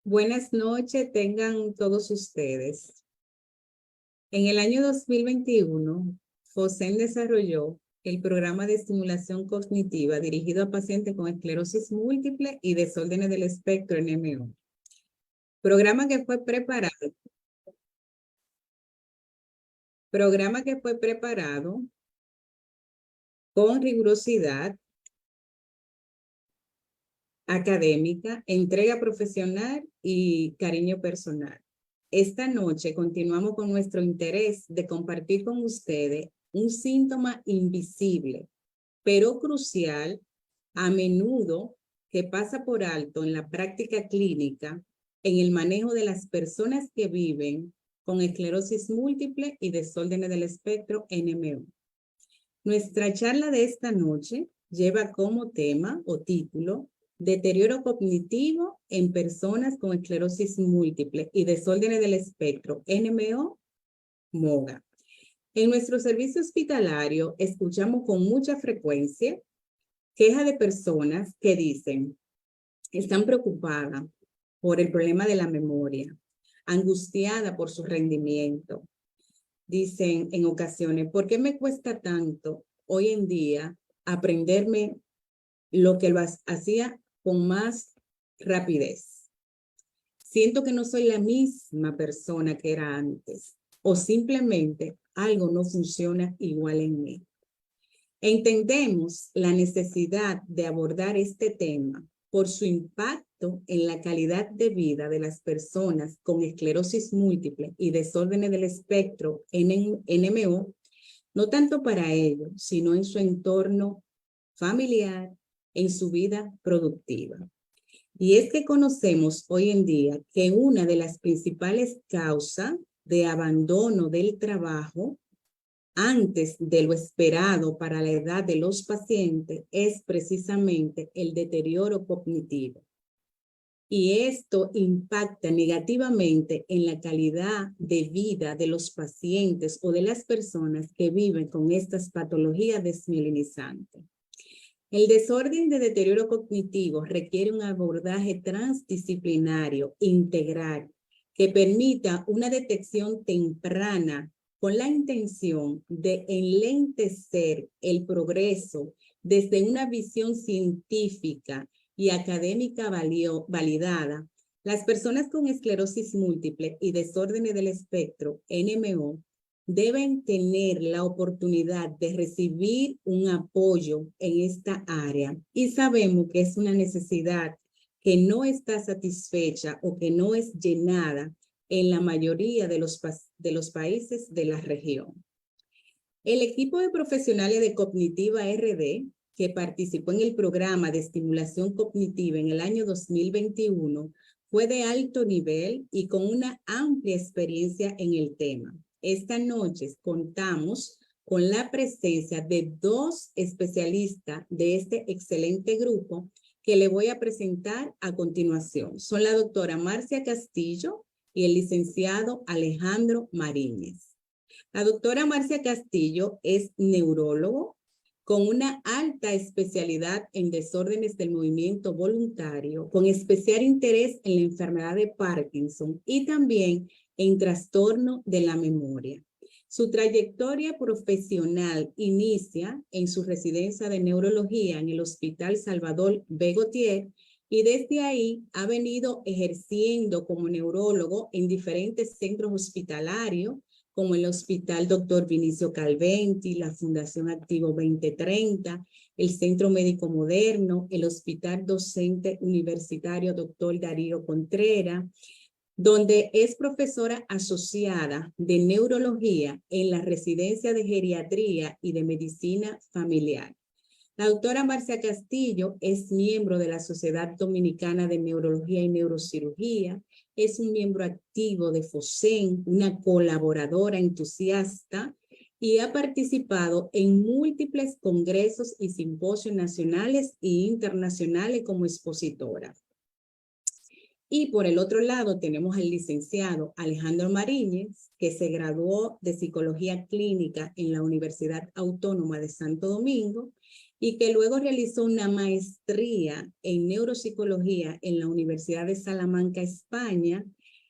Buenas noches, tengan todos ustedes. En el año 2021, FOSEN desarrolló el programa de estimulación cognitiva dirigido a pacientes con esclerosis múltiple y desórdenes del espectro NMO. Programa que fue preparado con rigurosidad académica, entrega profesional y cariño personal. Esta noche continuamos con nuestro interés de compartir con ustedes un síntoma invisible, pero crucial, a menudo que pasa por alto en la práctica clínica en el manejo de las personas que viven con esclerosis múltiple y desórdenes del espectro NMO. Nuestra charla de esta noche lleva como tema o título Deterioro cognitivo en personas con esclerosis múltiple y desórdenes del espectro NMO-MOGA. En nuestro servicio hospitalario escuchamos con mucha frecuencia quejas de personas que dicen, están preocupadas por el problema de la memoria, angustiada por su rendimiento. Dicen en ocasiones, ¿por qué me cuesta tanto hoy en día aprenderme lo que lo hacía con más rapidez? Siento que no soy la misma persona que era antes o simplemente algo no funciona igual en mí. Entendemos la necesidad de abordar este tema por su impacto en la calidad de vida de las personas con esclerosis múltiple y desórdenes del espectro NMO, no tanto para ellos, sino en su entorno familiar, en su vida productiva. Y es que conocemos hoy en día que una de las principales causas de abandono del trabajo antes de lo esperado para la edad de los pacientes es precisamente el deterioro cognitivo. Y esto impacta negativamente en la calidad de vida de los pacientes o de las personas que viven con estas patologías desmielinizantes. El desorden de deterioro cognitivo requiere un abordaje transdisciplinario, integral, que permita una detección temprana con la intención de enlentecer el progreso desde una visión científica y académica validada. Las personas con esclerosis múltiple y desórdenes del espectro, NMO, deben tener la oportunidad de recibir un apoyo en esta área y sabemos que es una necesidad que no está satisfecha o que no es llenada en la mayoría de los países de la región. El equipo de profesionales de Cognitiva RD, que participó en el programa de estimulación cognitiva en el año 2021, fue de alto nivel y con una amplia experiencia en el tema. Esta noche contamos con la presencia de dos especialistas de este excelente grupo que le voy a presentar a continuación. Son la doctora Marcia Castillo y el licenciado Alejandro Mariñez. La doctora Marcia Castillo es neurólogo con una alta especialidad en desórdenes del movimiento voluntario, con especial interés en la enfermedad de Parkinson y también en trastorno de la memoria. Su trayectoria profesional inicia en su residencia de neurología en el Hospital Salvador B. Gautier y desde ahí ha venido ejerciendo como neurólogo en diferentes centros hospitalarios, como el Hospital Dr. Vinicio Calventi, la Fundación Activo 2030, el Centro Médico Moderno, el Hospital Docente Universitario Dr. Darío Contreras, donde es profesora asociada de neurología en la residencia de geriatría y de medicina familiar. La doctora Marcia Castillo es miembro de la Sociedad Dominicana de Neurología y Neurocirugía, es un miembro activo de FOSEN, una colaboradora entusiasta y ha participado en múltiples congresos y simposios nacionales e internacionales como expositora. Y por el otro lado tenemos al licenciado Alejandro Mariñez, que se graduó de Psicología Clínica en la Universidad Autónoma de Santo Domingo y que luego realizó una maestría en neuropsicología en la Universidad de Salamanca, España.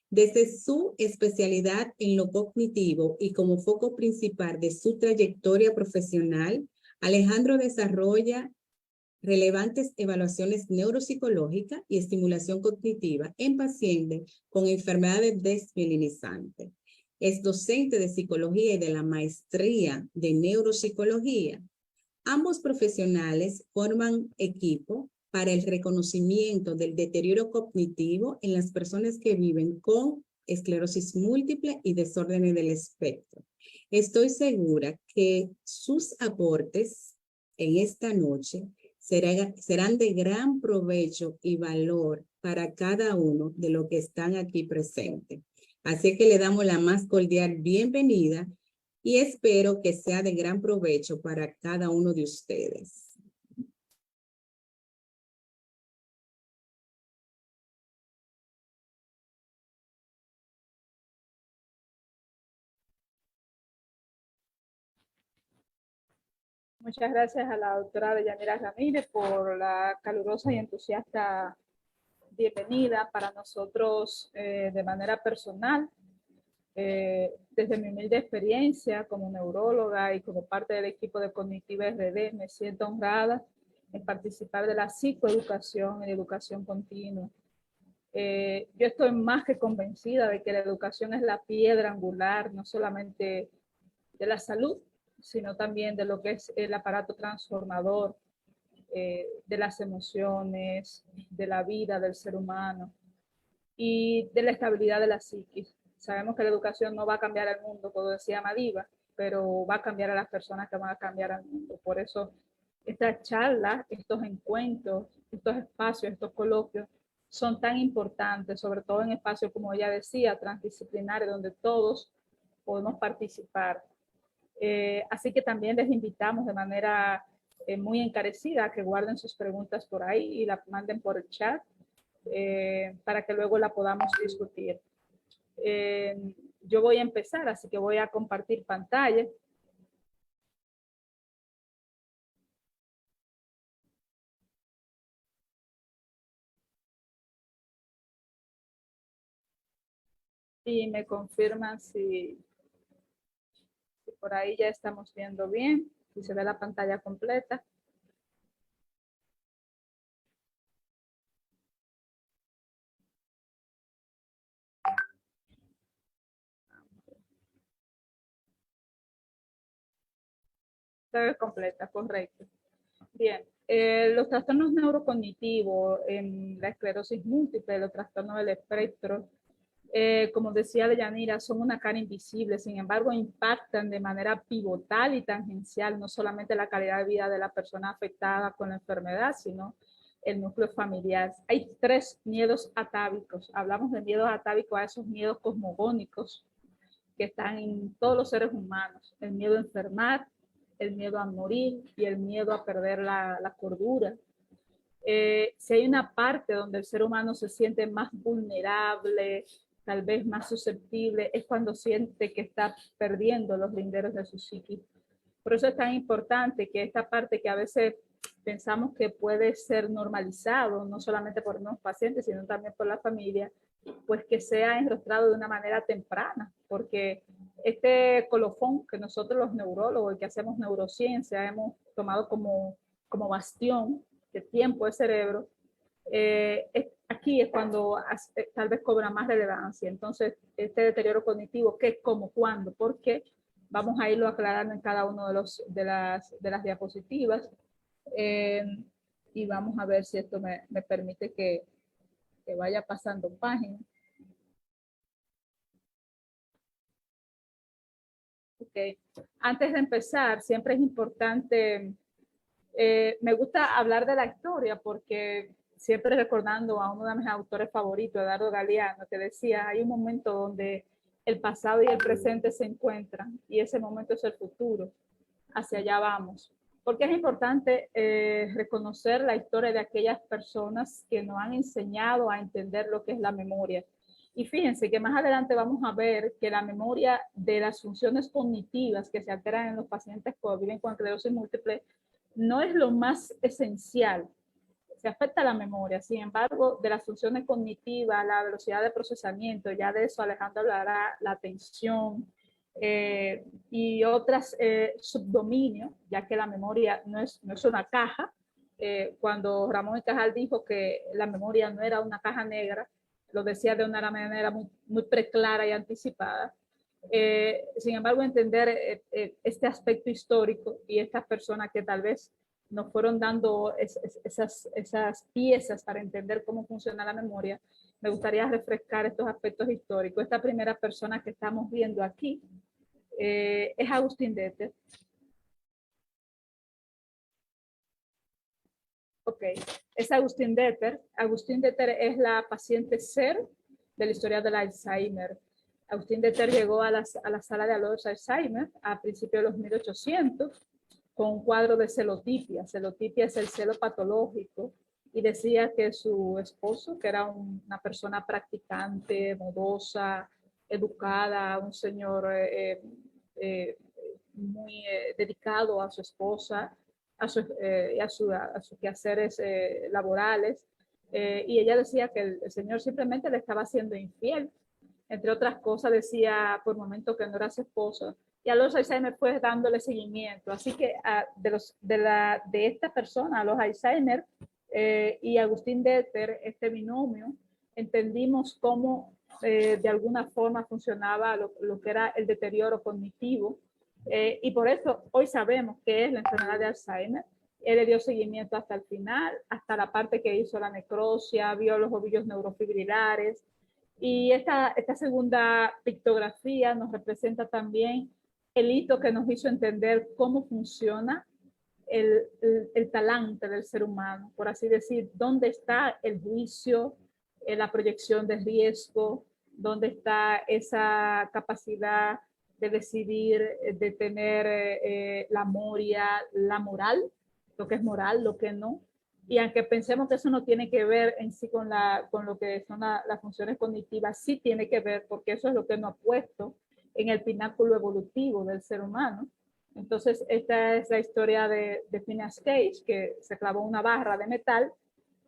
Desde su especialidad en lo cognitivo y como foco principal de su trayectoria profesional, Alejandro desarrolla relevantes evaluaciones neuropsicológicas y estimulación cognitiva en pacientes con enfermedades desmielinizantes. Es docente de psicología y de la maestría de neuropsicología. Ambos profesionales forman equipo para el reconocimiento del deterioro cognitivo en las personas que viven con esclerosis múltiple y desórdenes del espectro. Estoy segura que sus aportes en esta noche serán de gran provecho y valor para cada uno de los que están aquí presentes. Así que le damos la más cordial bienvenida y espero que sea de gran provecho para cada uno de ustedes. Muchas gracias a la doctora Deyanira Ramírez por la calurosa y entusiasta bienvenida para nosotros de manera personal. Desde mi humilde experiencia como neuróloga y como parte del equipo de Cognitiva RD, me siento honrada en participar de la psicoeducación y educación continua. Yo estoy más que convencida de que la educación es la piedra angular, no solamente de la salud, sino también de lo que es el aparato transformador, de las emociones, de la vida del ser humano y de la estabilidad de la psiquis. Sabemos que la educación no va a cambiar el mundo, como decía Madiba, pero va a cambiar a las personas que van a cambiar al mundo. Por eso estas charlas, estos encuentros, estos espacios, estos coloquios son tan importantes, sobre todo en espacios, como ella decía, transdisciplinarios, donde todos podemos participar. Así que también les invitamos de manera muy encarecida a que guarden sus preguntas por ahí y las manden por el chat para que luego la podamos discutir. Yo voy a empezar, así que voy a compartir pantalla. Y me confirman si por ahí ya estamos viendo bien, si se ve la pantalla completa. Se ve completa, correcto. Bien, los trastornos neurocognitivos en la esclerosis múltiple, los trastornos del espectro, como decía Deyanira, son una cara invisible, sin embargo impactan de manera pivotal y tangencial no solamente la calidad de vida de la persona afectada con la enfermedad, sino el núcleo familiar. Hay 3 miedos atávicos. Hablamos de miedos atávicos a esos miedos cosmogónicos que están en todos los seres humanos. El miedo a enfermar, el miedo a morir y el miedo a perder la cordura. Si hay una parte donde el ser humano se siente más vulnerable, tal vez más susceptible, es cuando siente que está perdiendo los linderos de su psiquis. Por eso es tan importante que esta parte que a veces pensamos que puede ser normalizado, no solamente por los pacientes, sino también por la familia, pues que sea enrostrado de una manera temprana, porque este colofón que nosotros los neurólogos y que hacemos neurociencia hemos tomado como bastión de tiempo de cerebro, aquí es cuando tal vez cobra más relevancia. Entonces, este deterioro cognitivo, ¿qué, cómo, cuándo, por qué? Vamos a irlo aclarando en cada uno de las diapositivas. Y vamos a ver si esto me permite que vaya pasando página. Okay. Antes de empezar, siempre es importante, me gusta hablar de la historia porque siempre recordando a uno de mis autores favoritos, Eduardo Galeano, que decía, hay un momento donde el pasado y el presente se encuentran y ese momento es el futuro, hacia allá vamos. Porque es importante reconocer la historia de aquellas personas que nos han enseñado a entender lo que es la memoria. Y fíjense que más adelante vamos a ver que la memoria de las funciones cognitivas que se alteran en los pacientes que viven con esclerosis múltiple no es lo más esencial. Se afecta la memoria, sin embargo, de las funciones cognitivas, la velocidad de procesamiento, ya de eso Alejandro hablará, la atención y otras subdominios, ya que la memoria no es una caja. Cuando Ramón y Cajal dijo que la memoria no era una caja negra, lo decía de una manera muy preclara y anticipada. Sin embargo, entender este aspecto histórico y estas personas que tal vez nos fueron dando esas piezas para entender cómo funciona la memoria, me gustaría refrescar estos aspectos históricos. Esta primera persona que estamos viendo aquí es Agustín Deter. Ok, es Agustín Deter. Agustín Deter es la paciente 0 de la historia del Alzheimer. Agustín Deter llegó a la sala de Alois Alzheimer a principios de los 1800 con un cuadro de celotipia. Celotipia es el celo patológico y decía que su esposo, que era una persona practicante, modosa, educada, un señor muy dedicado a su esposa, a sus quehaceres laborales, y ella decía que el señor simplemente le estaba siendo infiel. Entre otras cosas, decía por momentos que no era su esposo, y a los Alzheimer fue dándole seguimiento. Así que de esta persona, a los Alzheimer y Agustín Deter, este binomio, entendimos cómo de alguna forma funcionaba lo que era el deterioro cognitivo, y por eso hoy sabemos qué es la enfermedad de Alzheimer. Él le dio seguimiento hasta el final, hasta la parte que hizo la necrosia, vio los ovillos neurofibrilares. Y esta segunda pictografía nos representa también el hito que nos hizo entender cómo funciona el talante del ser humano, por así decir, dónde está el juicio, la proyección de riesgo, dónde está esa capacidad de decidir, de tener la memoria, la moral, lo que es moral, lo que no. Y aunque pensemos que eso no tiene que ver en sí con lo que son las funciones cognitivas, sí tiene que ver, porque eso es lo que nos ha puesto en el pináculo evolutivo del ser humano. Entonces, esta es la historia de Phineas Cage, que se clavó una barra de metal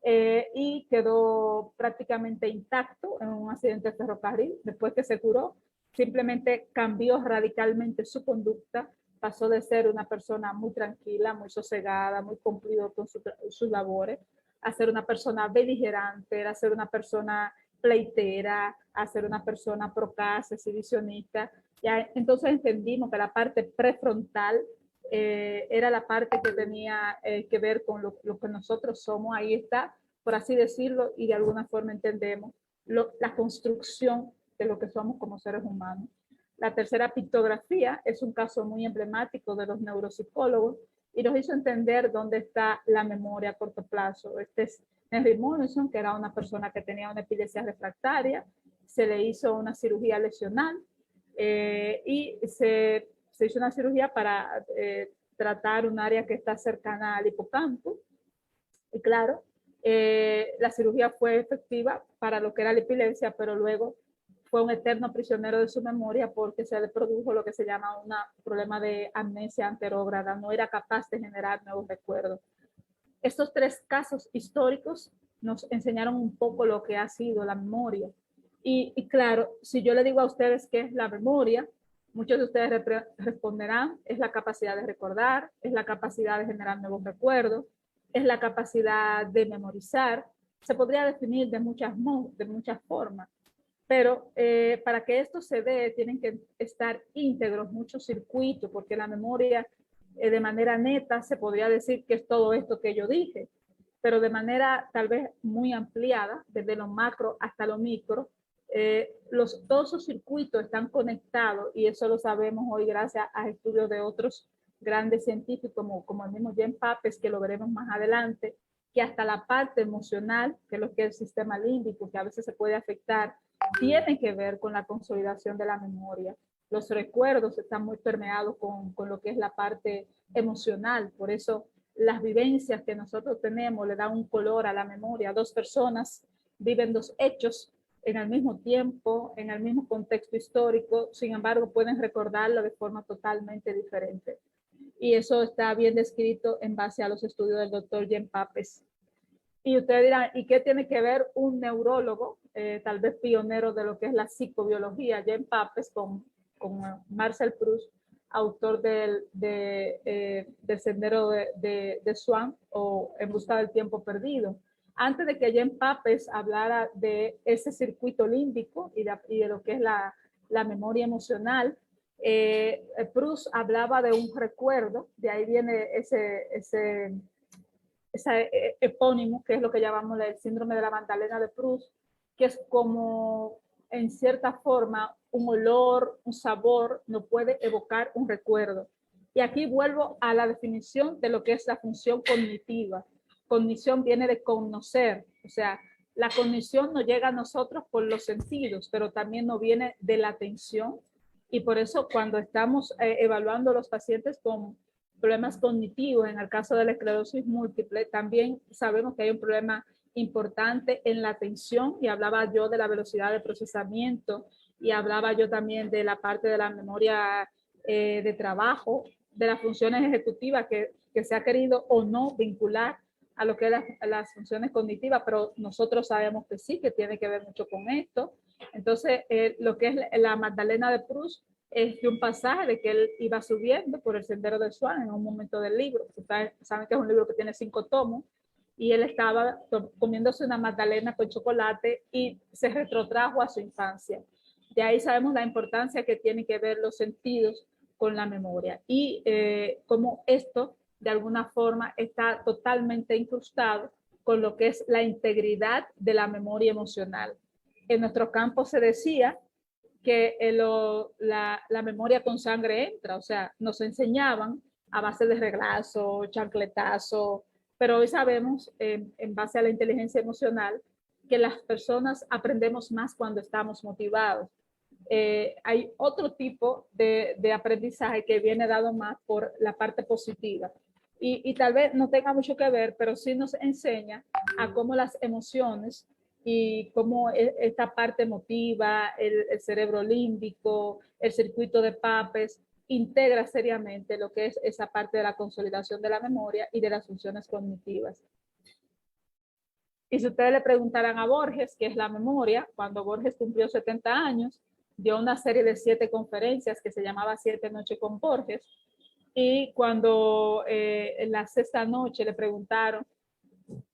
y quedó prácticamente intacto en un accidente de ferrocarril. Después que se curó, simplemente cambió radicalmente su conducta, pasó de ser una persona muy tranquila, muy sosegada, muy cumplido con sus labores, a ser una persona beligerante, a ser una persona pleitera, a ser una persona procaz, exhibicionista. Ya, entonces entendimos que la parte prefrontal era la parte que tenía que ver con lo que nosotros somos. Ahí está, por así decirlo, y de alguna forma entendemos la construcción de lo que somos como seres humanos. La tercera pictografía es un caso muy emblemático de los neuropsicólogos y nos hizo entender dónde está la memoria a corto plazo. Este es Henry Morrison, que era una persona que tenía una epilepsia refractaria, se le hizo una cirugía lesional y se hizo una cirugía para tratar un área que está cercana al hipocampo. Y claro, la cirugía fue efectiva para lo que era la epilepsia, pero luego fue un eterno prisionero de su memoria porque se le produjo lo que se llama un problema de amnesia anterógrada, no era capaz de generar nuevos recuerdos. Estos tres casos históricos nos enseñaron un poco lo que ha sido la memoria. Y claro, si yo le digo a ustedes qué es la memoria, muchos de ustedes responderán, es la capacidad de recordar, es la capacidad de generar nuevos recuerdos, es la capacidad de memorizar. Se podría definir de muchas formas, pero para que esto se dé tienen que estar íntegros muchos circuitos, porque la memoria de manera neta se podría decir que es todo esto que yo dije, pero de manera tal vez muy ampliada, desde lo macro hasta lo micro, todos esos circuitos están conectados y eso lo sabemos hoy gracias a estudios de otros grandes científicos como el mismo Jean Papes, que lo veremos más adelante, que hasta la parte emocional, que es lo que es el sistema límbico, que a veces se puede afectar, tiene que ver con la consolidación de la memoria. Los recuerdos están muy permeados con lo que es la parte emocional, por eso las vivencias que nosotros tenemos le dan un color a la memoria. Dos personas viven dos hechos en el mismo tiempo, en el mismo contexto histórico, sin embargo pueden recordarlo de forma totalmente diferente. y eso está bien descrito en base a los estudios del doctor Jean Papes. Y ustedes dirán, ¿y qué tiene que ver un neurólogo, tal vez pionero de lo que es la psicobiología, Jean Papes, con Marcel Proust, autor del Sendero de Swan o En busca del tiempo perdido? Antes de que Jean Papes hablara de ese circuito límbico y de lo que es la memoria emocional, Proust hablaba de un recuerdo, de ahí viene ese epónimo, que es lo que llamamos el síndrome de la Magdalena de Proust, que es como, en cierta forma, un olor, un sabor, no puede evocar un recuerdo. Y aquí vuelvo a la definición de lo que es la función cognitiva. Cognición viene de conocer, o sea, la cognición nos llega a nosotros por los sentidos, pero también nos viene de la atención. Y por eso cuando estamos evaluando a los pacientes con problemas cognitivos, en el caso de la esclerosis múltiple, también sabemos que hay un problema importante en la atención, y hablaba yo de la velocidad de procesamiento, y hablaba yo también de la parte de la memoria de trabajo, de las funciones ejecutivas que se ha querido o no vincular a lo que es las funciones cognitivas, pero nosotros sabemos que sí, que tiene que ver mucho con esto. Entonces, lo que es la Magdalena de Proust es de un pasaje de que él iba subiendo por el Sendero de Swan en un momento del libro. Ustedes saben que es un libro que tiene 5 tomos, y él estaba comiéndose una magdalena con chocolate y se retrotrajo a su infancia. De ahí sabemos la importancia que tiene que ver los sentidos con la memoria, y cómo esto de alguna forma está totalmente incrustado con lo que es la integridad de la memoria emocional. En nuestro campo se decía que la memoria con sangre entra, o sea, nos enseñaban a base de reglazo, chancletazo, pero hoy sabemos, en base a la inteligencia emocional, que las personas aprendemos más cuando estamos motivados. Hay otro tipo de aprendizaje que viene dado más por la parte positiva, y tal vez no tenga mucho que ver, pero sí nos enseña a cómo las emociones y cómo esta parte emotiva, el cerebro límbico, el circuito de Papes, integra seriamente lo que es esa parte de la consolidación de la memoria y de las funciones cognitivas. Y si ustedes le preguntaran a Borges qué es la memoria, cuando Borges cumplió 70 años, dio una serie de 7 conferencias que se llamaba 7 noches con Borges, y cuando en la 6ª noche le preguntaron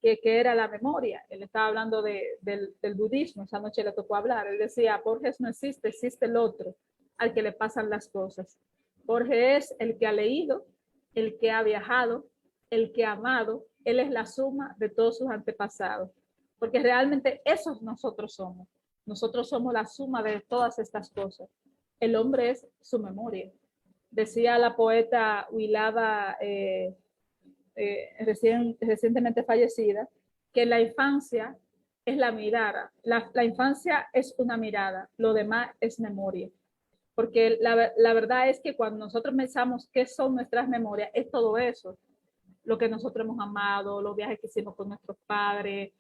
qué era la memoria, él estaba hablando del budismo, esa noche le tocó hablar, él decía, Borges no existe, existe el otro, al que le pasan las cosas. Borges es el que ha leído, el que ha viajado, el que ha amado, él es la suma de todos sus antepasados, porque realmente esos nosotros somos la suma de todas estas cosas. El hombre es su memoria. Decía la poeta Huilada, recientemente fallecida, que la infancia es la mirada. La infancia es una mirada, lo demás es memoria. Porque la verdad es que cuando nosotros pensamos qué son nuestras memorias, es todo eso. Lo que nosotros hemos amado, los viajes que hicimos con nuestros padres,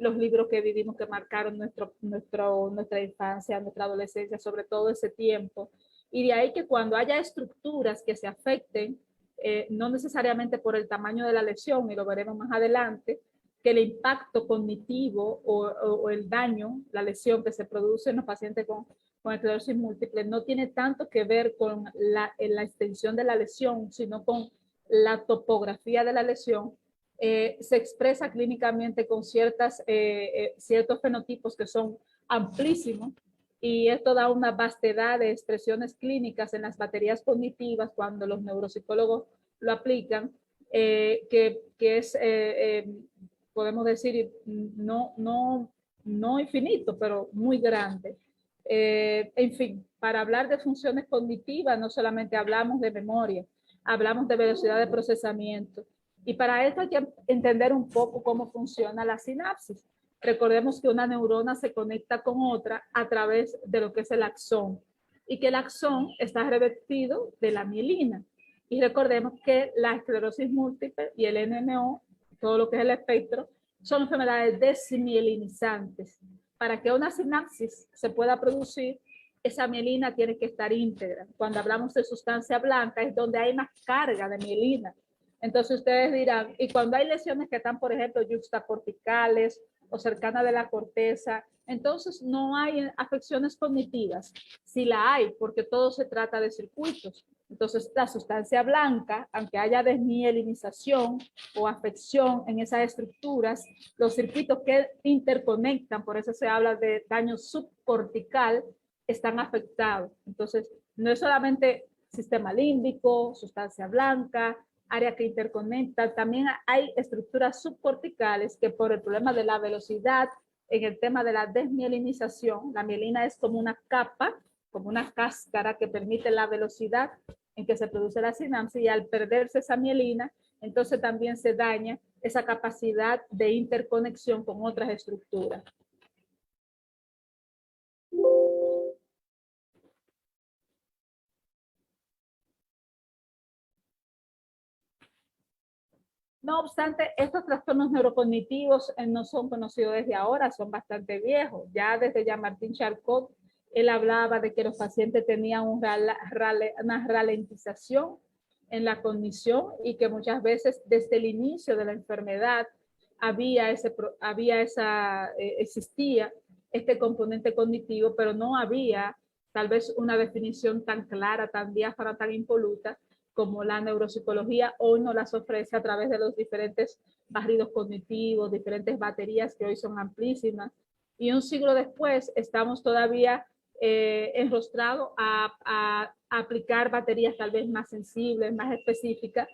los libros que vivimos que marcaron nuestra infancia, nuestra adolescencia, sobre todo ese tiempo. Y de ahí que cuando haya estructuras que se afecten, no necesariamente por el tamaño de la lesión, y lo veremos más adelante, que el impacto cognitivo o el daño, la lesión que se produce en los pacientes con esclerosis múltiple, no tiene tanto que ver con la extensión de la lesión, sino con la topografía de la lesión. Se expresa clínicamente con ciertos fenotipos que son amplísimos, y esto da una vastedad de expresiones clínicas en las baterías cognitivas cuando los neuropsicólogos lo aplican, que es, podemos decir, no infinito, pero muy grande. En fin, para hablar de funciones cognitivas no solamente hablamos de memoria, hablamos de velocidad de procesamiento. Y para esto hay que entender un poco cómo funciona la sinapsis. Recordemos que una neurona se conecta con otra a través de lo que es el axón, y que el axón está revestido de la mielina. Y recordemos que la esclerosis múltiple y el NMO, todo lo que es el espectro, son enfermedades desmielinizantes. Para que una sinapsis se pueda producir, esa mielina tiene que estar íntegra. Cuando hablamos de sustancia blanca es donde hay más carga de mielina. Entonces ustedes dirán, y cuando hay lesiones que están, por ejemplo, yuxtacorticales o cercanas de la corteza, entonces no hay afecciones cognitivas. Sí la hay, porque todo se trata de circuitos. Entonces la sustancia blanca, aunque haya desmielinización o afección en esas estructuras, los circuitos que interconectan, por eso se habla de daño subcortical, están afectados. Entonces, no es solamente sistema límbico, sustancia blanca, área que interconecta, también hay estructuras subcorticales que por el problema de la velocidad, en el tema de la desmielinización, la mielina es como una capa, como una cáscara que permite la velocidad en que se produce la sinapsis, y al perderse esa mielina, entonces también se daña esa capacidad de interconexión con otras estructuras. No obstante, estos trastornos neurocognitivos no son conocidos desde ahora, son bastante viejos. Ya desde Jean-Martin Charcot, él hablaba de que los pacientes tenían una ralentización en la cognición y que muchas veces desde el inicio de la enfermedad existía este componente cognitivo, pero no había tal vez una definición tan clara, tan diáfana, tan impoluta, como la neuropsicología hoy nos las ofrece a través de los diferentes barridos cognitivos, diferentes baterías que hoy son amplísimas. Y un siglo después estamos todavía enrostrados a aplicar baterías tal vez más sensibles, más específicas.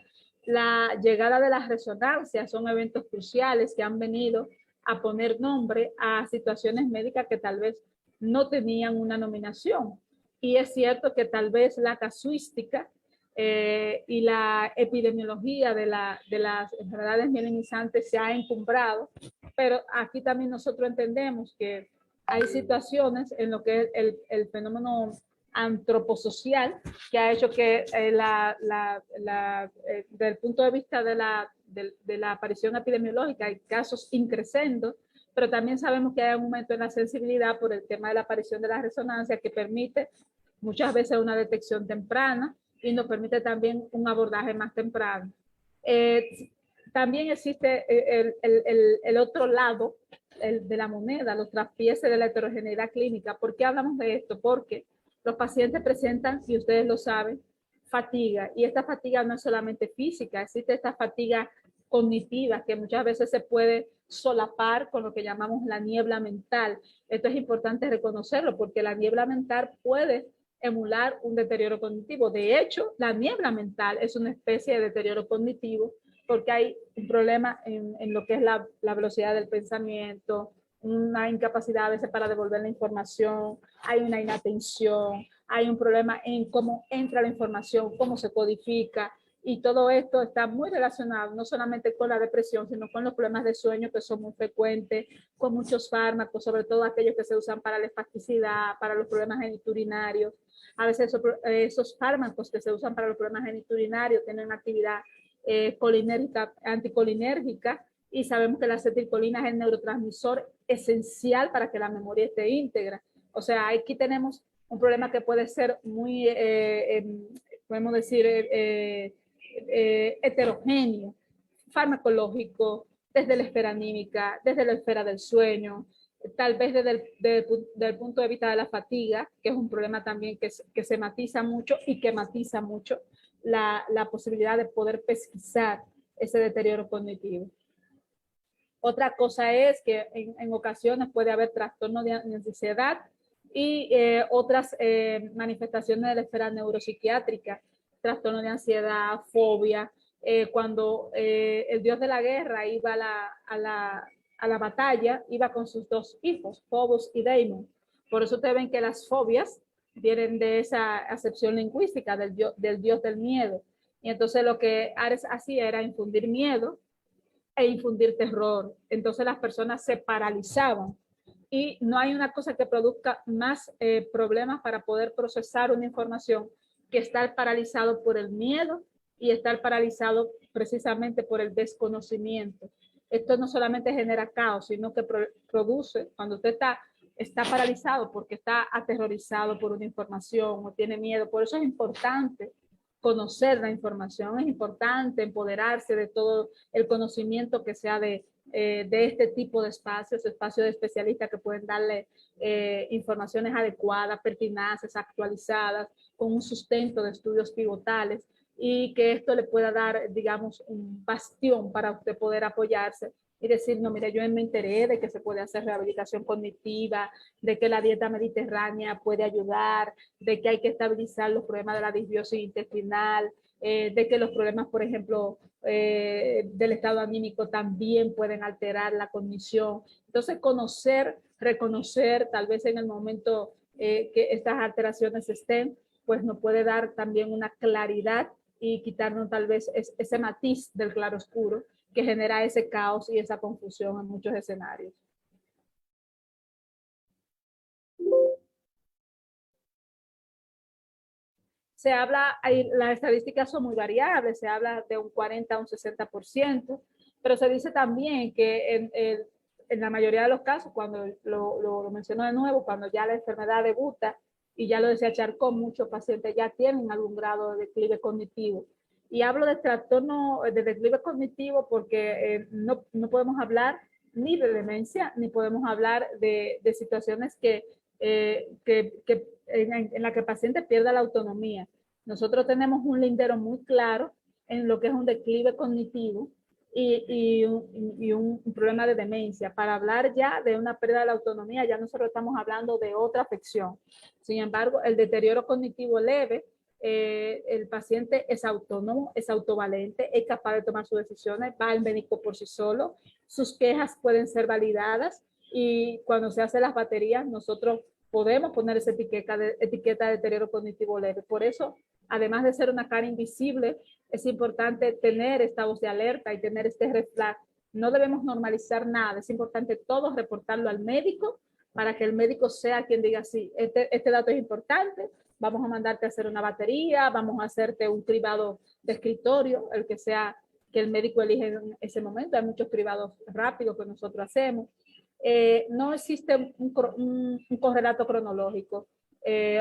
La llegada de las resonancias son eventos cruciales que han venido a poner nombre a situaciones médicas que tal vez no tenían una nominación. Y es cierto que tal vez la casuística y la epidemiología de las enfermedades mielinizantes se ha encumbrado, pero aquí también nosotros entendemos que hay situaciones en lo que es el fenómeno antroposocial que ha hecho que desde el punto de vista de la aparición epidemiológica hay casos increciendo, pero también sabemos que hay un aumento en la sensibilidad por el tema de la aparición de la resonancia que permite muchas veces una detección temprana y nos permite también un abordaje más temprano. También existe el otro lado de la moneda, los traspieces de la heterogeneidad clínica. ¿Por qué hablamos de esto? Porque los pacientes presentan, y ustedes lo saben, fatiga. Y esta fatiga no es solamente física, existe esta fatiga cognitiva que muchas veces se puede solapar con lo que llamamos la niebla mental. Esto es importante reconocerlo porque la niebla mental puede emular un deterioro cognitivo. De hecho, la niebla mental es una especie de deterioro cognitivo porque hay un problema en lo que es la velocidad del pensamiento, una incapacidad a veces para devolver la información, hay una inatención, hay un problema en cómo entra la información, cómo se codifica, y todo esto está muy relacionado no solamente con la depresión, sino con los problemas de sueño que son muy frecuentes, con muchos fármacos, sobre todo aquellos que se usan para la espasticidad, para los problemas geniturinarios. A veces esos fármacos que se usan para los problemas geniturinarios tienen una actividad colinérgica, anticolinérgica, y sabemos que la acetilcolina es el neurotransmisor esencial para que la memoria esté íntegra. O sea, aquí tenemos un problema que puede ser muy, podemos decir, heterogéneo, farmacológico, desde la esfera anímica, desde la esfera del sueño, tal vez desde el punto de vista de la fatiga, que es un problema también que se matiza mucho y que matiza mucho la posibilidad de poder pesquisar ese deterioro cognitivo. Otra cosa es que en ocasiones puede haber trastorno de ansiedad y otras manifestaciones de la esfera neuropsiquiátrica, trastorno de ansiedad, fobia. Cuando el dios de la guerra iba a la batalla, iba con sus dos hijos, Phobos y Deimos. Por eso ustedes ven que las fobias vienen de esa acepción lingüística del dios del miedo. Y entonces lo que Ares hacía era infundir miedo e infundir terror. Entonces las personas se paralizaban y no hay una cosa que produzca más problemas para poder procesar una información que estar paralizado por el miedo y estar paralizado precisamente por el desconocimiento. Esto no solamente genera caos, sino que produce, cuando usted está está paralizado porque está aterrorizado por una información o tiene miedo. Por eso es importante conocer la información, es importante empoderarse de todo el conocimiento que sea de este tipo de espacios de especialistas que pueden darle informaciones adecuadas, pertinentes, actualizadas, con un sustento de estudios pivotales, y que esto le pueda dar, digamos, un bastión para usted poder apoyarse y decir, no, mire, yo me enteré de que se puede hacer rehabilitación cognitiva, de que la dieta mediterránea puede ayudar, de que hay que estabilizar los problemas de la disbiosis intestinal, de que los problemas, por ejemplo, del estado anímico también pueden alterar la cognición. Entonces, conocer, reconocer, tal vez en el momento que estas alteraciones estén, pues nos puede dar también una claridad y quitarnos tal vez ese matiz del claroscuro que genera ese caos y esa confusión en muchos escenarios. Se habla, las estadísticas son muy variables, se habla de un 40 a un 60%, pero se dice también que en la mayoría de los casos, cuando lo menciono de nuevo, cuando ya la enfermedad debuta, y ya lo decía Charcot, muchos pacientes ya tienen algún grado de declive cognitivo. Y hablo de trastorno de declive cognitivo porque no podemos hablar ni de demencia, ni podemos hablar de situaciones en la que el paciente pierda la autonomía. Nosotros tenemos un lindero muy claro en lo que es un declive cognitivo y un problema de demencia. Para hablar ya de una pérdida de la autonomía, ya nosotros estamos hablando de otra afección. Sin embargo, el deterioro cognitivo leve, el paciente es autónomo, es autovalente, es capaz de tomar sus decisiones, va al médico por sí solo, sus quejas pueden ser validadas, y cuando se hacen las baterías, nosotros podemos poner esa etiqueta de deterioro cognitivo leve. Por eso, además de ser una cara invisible, es importante tener esta voz de alerta y tener este red flag. No debemos normalizar nada, es importante todo reportarlo al médico para que el médico sea quien diga, sí, este dato es importante, vamos a mandarte a hacer una batería, vamos a hacerte un cribado de escritorio, el que sea que el médico elige en ese momento. Hay muchos cribados rápidos que nosotros hacemos. No existe un correlato cronológico.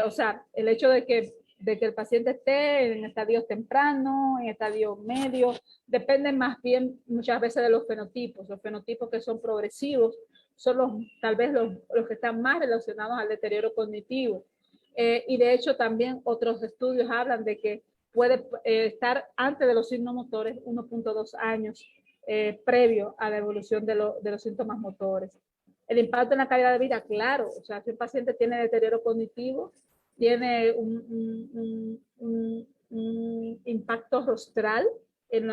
O sea, el hecho de que el paciente esté en estadios tempranos, en estadios medios, depende más bien muchas veces de los fenotipos que son progresivos, son tal vez los que están más relacionados al deterioro cognitivo. Y de hecho también otros estudios hablan de que puede estar antes de los signos motores 1.2 años previo a la evolución de los síntomas motores. El impacto en la calidad de vida, claro, o sea, si un paciente tiene deterioro cognitivo, tiene un impacto rostral en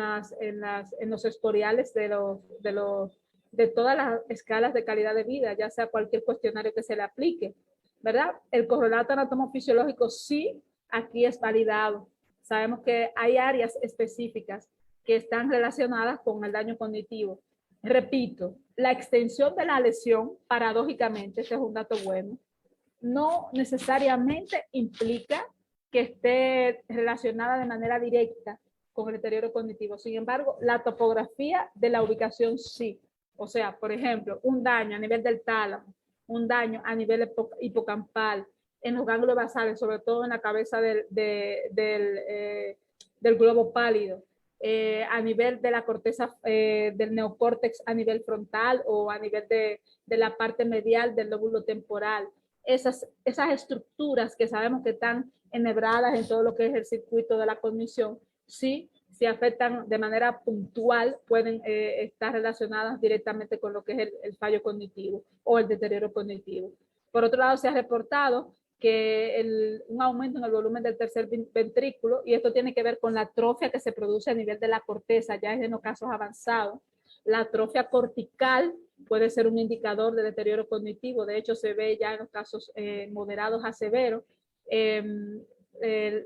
los historiales de todas las escalas de calidad de vida, ya sea cualquier cuestionario que se le aplique, ¿verdad? El correlato anatomofisiológico sí, aquí es validado. Sabemos que hay áreas específicas que están relacionadas con el daño cognitivo. Repito, la extensión de la lesión, paradójicamente, ese es un dato bueno, no necesariamente implica que esté relacionada de manera directa con el deterioro cognitivo. Sin embargo, la topografía de la ubicación sí. O sea, por ejemplo, un daño a nivel del tálamo, un daño a nivel hipocampal, en los ganglios basales, sobre todo en la cabeza del globo pálido, a nivel de la corteza del neocórtex a nivel frontal o a nivel de la parte medial del lóbulo temporal. Esas estructuras que sabemos que están enhebradas en todo lo que es el circuito de la cognición, sí, si afectan de manera puntual, pueden estar relacionadas directamente con lo que es el fallo cognitivo o el deterioro cognitivo. Por otro lado, se ha reportado que un aumento en el volumen del tercer ventrículo, y esto tiene que ver con la atrofia que se produce a nivel de la corteza, ya es en los casos avanzados. La atrofia cortical puede ser un indicador de deterioro cognitivo, de hecho se ve ya en los casos moderados a severos.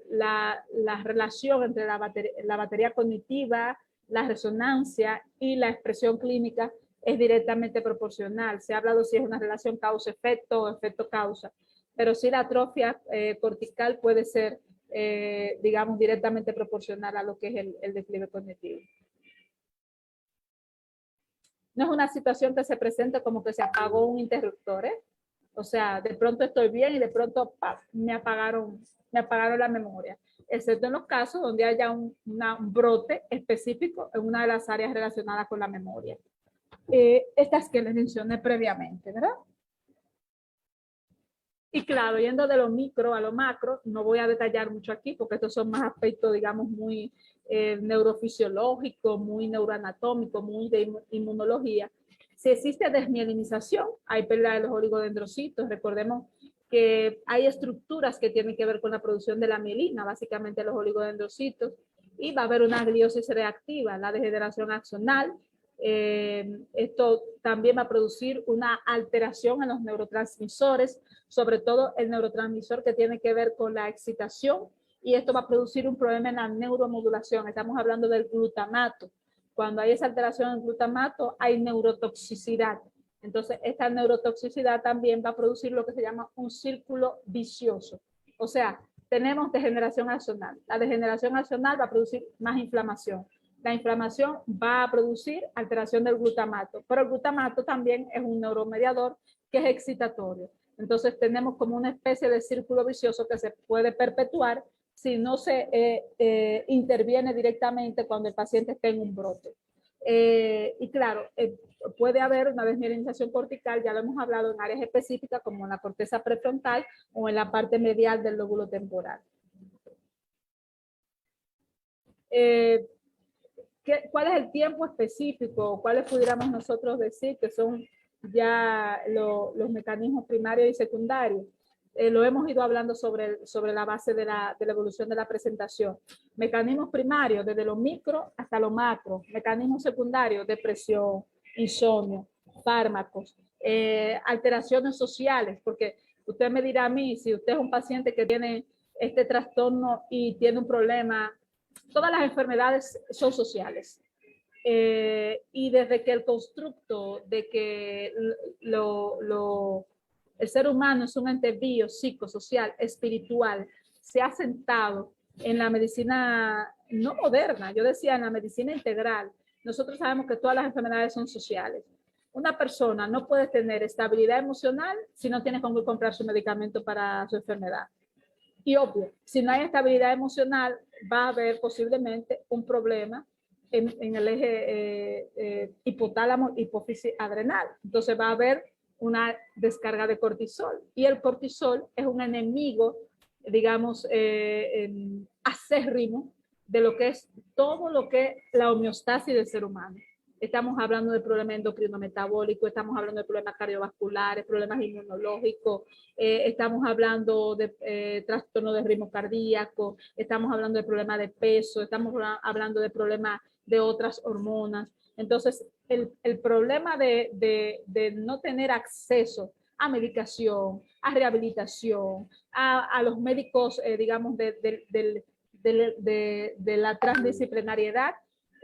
La relación entre la batería cognitiva, la resonancia y la expresión clínica es directamente proporcional. Se ha hablado si es una relación causa-efecto o efecto-causa, pero sí la atrofia cortical puede ser, digamos, directamente proporcional a lo que es el declive cognitivo. No es una situación que se presente como que se apagó un interruptor, O sea, de pronto estoy bien y de pronto ¡pap! Me apagaron la memoria, excepto en los casos donde haya un brote específico en una de las áreas relacionadas con la memoria. Estas que les mencioné previamente, ¿verdad? Y claro, yendo de lo micro a lo macro, no voy a detallar mucho aquí porque estos son más aspectos, digamos, muy neurofisiológicos, muy neuroanatómicos, muy de inmunología. Si existe desmielinización, hay pérdida de los oligodendrocitos. Recordemos que hay estructuras que tienen que ver con la producción de la mielina, básicamente los oligodendrocitos, y va a haber una gliosis reactiva, la degeneración axonal. Esto también va a producir una alteración en los neurotransmisores, sobre todo el neurotransmisor que tiene que ver con la excitación, y esto va a producir un problema en la neuromodulación. Estamos hablando del glutamato. Cuando hay esa alteración en glutamato, hay neurotoxicidad. Entonces, esta neurotoxicidad también va a producir lo que se llama un círculo vicioso. O sea, tenemos degeneración axonal. La degeneración axonal va a producir más inflamación. La inflamación va a producir alteración del glutamato, pero el glutamato también es un neuromediador que es excitatorio. Entonces tenemos como una especie de círculo vicioso que se puede perpetuar si no se interviene directamente cuando el paciente esté en un brote. Y claro, puede haber una desmielinización cortical, ya lo hemos hablado, en áreas específicas como en la corteza prefrontal o en la parte medial del lóbulo temporal. ¿Cuál es el tiempo específico? ¿Cuáles pudiéramos nosotros decir que son ya los mecanismos primarios y secundarios? Lo hemos ido hablando sobre la base de la evolución de la presentación. Mecanismos primarios, desde lo micro hasta lo macro. Mecanismos secundarios, depresión, insomnio, fármacos, alteraciones sociales, porque usted me dirá a mí, si usted es un paciente que tiene este trastorno y tiene un problema, todas las enfermedades son sociales. Y desde que el constructo de que el ser humano es un ente bio, psicosocial, espiritual, se ha sentado en la medicina no moderna, yo decía en la medicina integral, nosotros sabemos que todas las enfermedades son sociales. Una persona no puede tener estabilidad emocional si no tiene con qué comprar su medicamento para su enfermedad. Y obvio, si no hay estabilidad emocional, va a haber posiblemente un problema en el eje hipotálamo, hipófisis adrenal. Entonces va a haber una descarga de cortisol. Y el cortisol es un enemigo, digamos, acérrimo de lo que es todo lo que es la homeostasis del ser humano. Estamos hablando de problemas endocrino-metabólicos, estamos hablando de problemas cardiovasculares, problemas inmunológicos, estamos hablando de trastorno de ritmo cardíaco, estamos hablando de problemas de peso, estamos hablando de problemas de otras hormonas. Entonces, el problema de no tener acceso a medicación, a rehabilitación, a los médicos, digamos, de la transdisciplinariedad,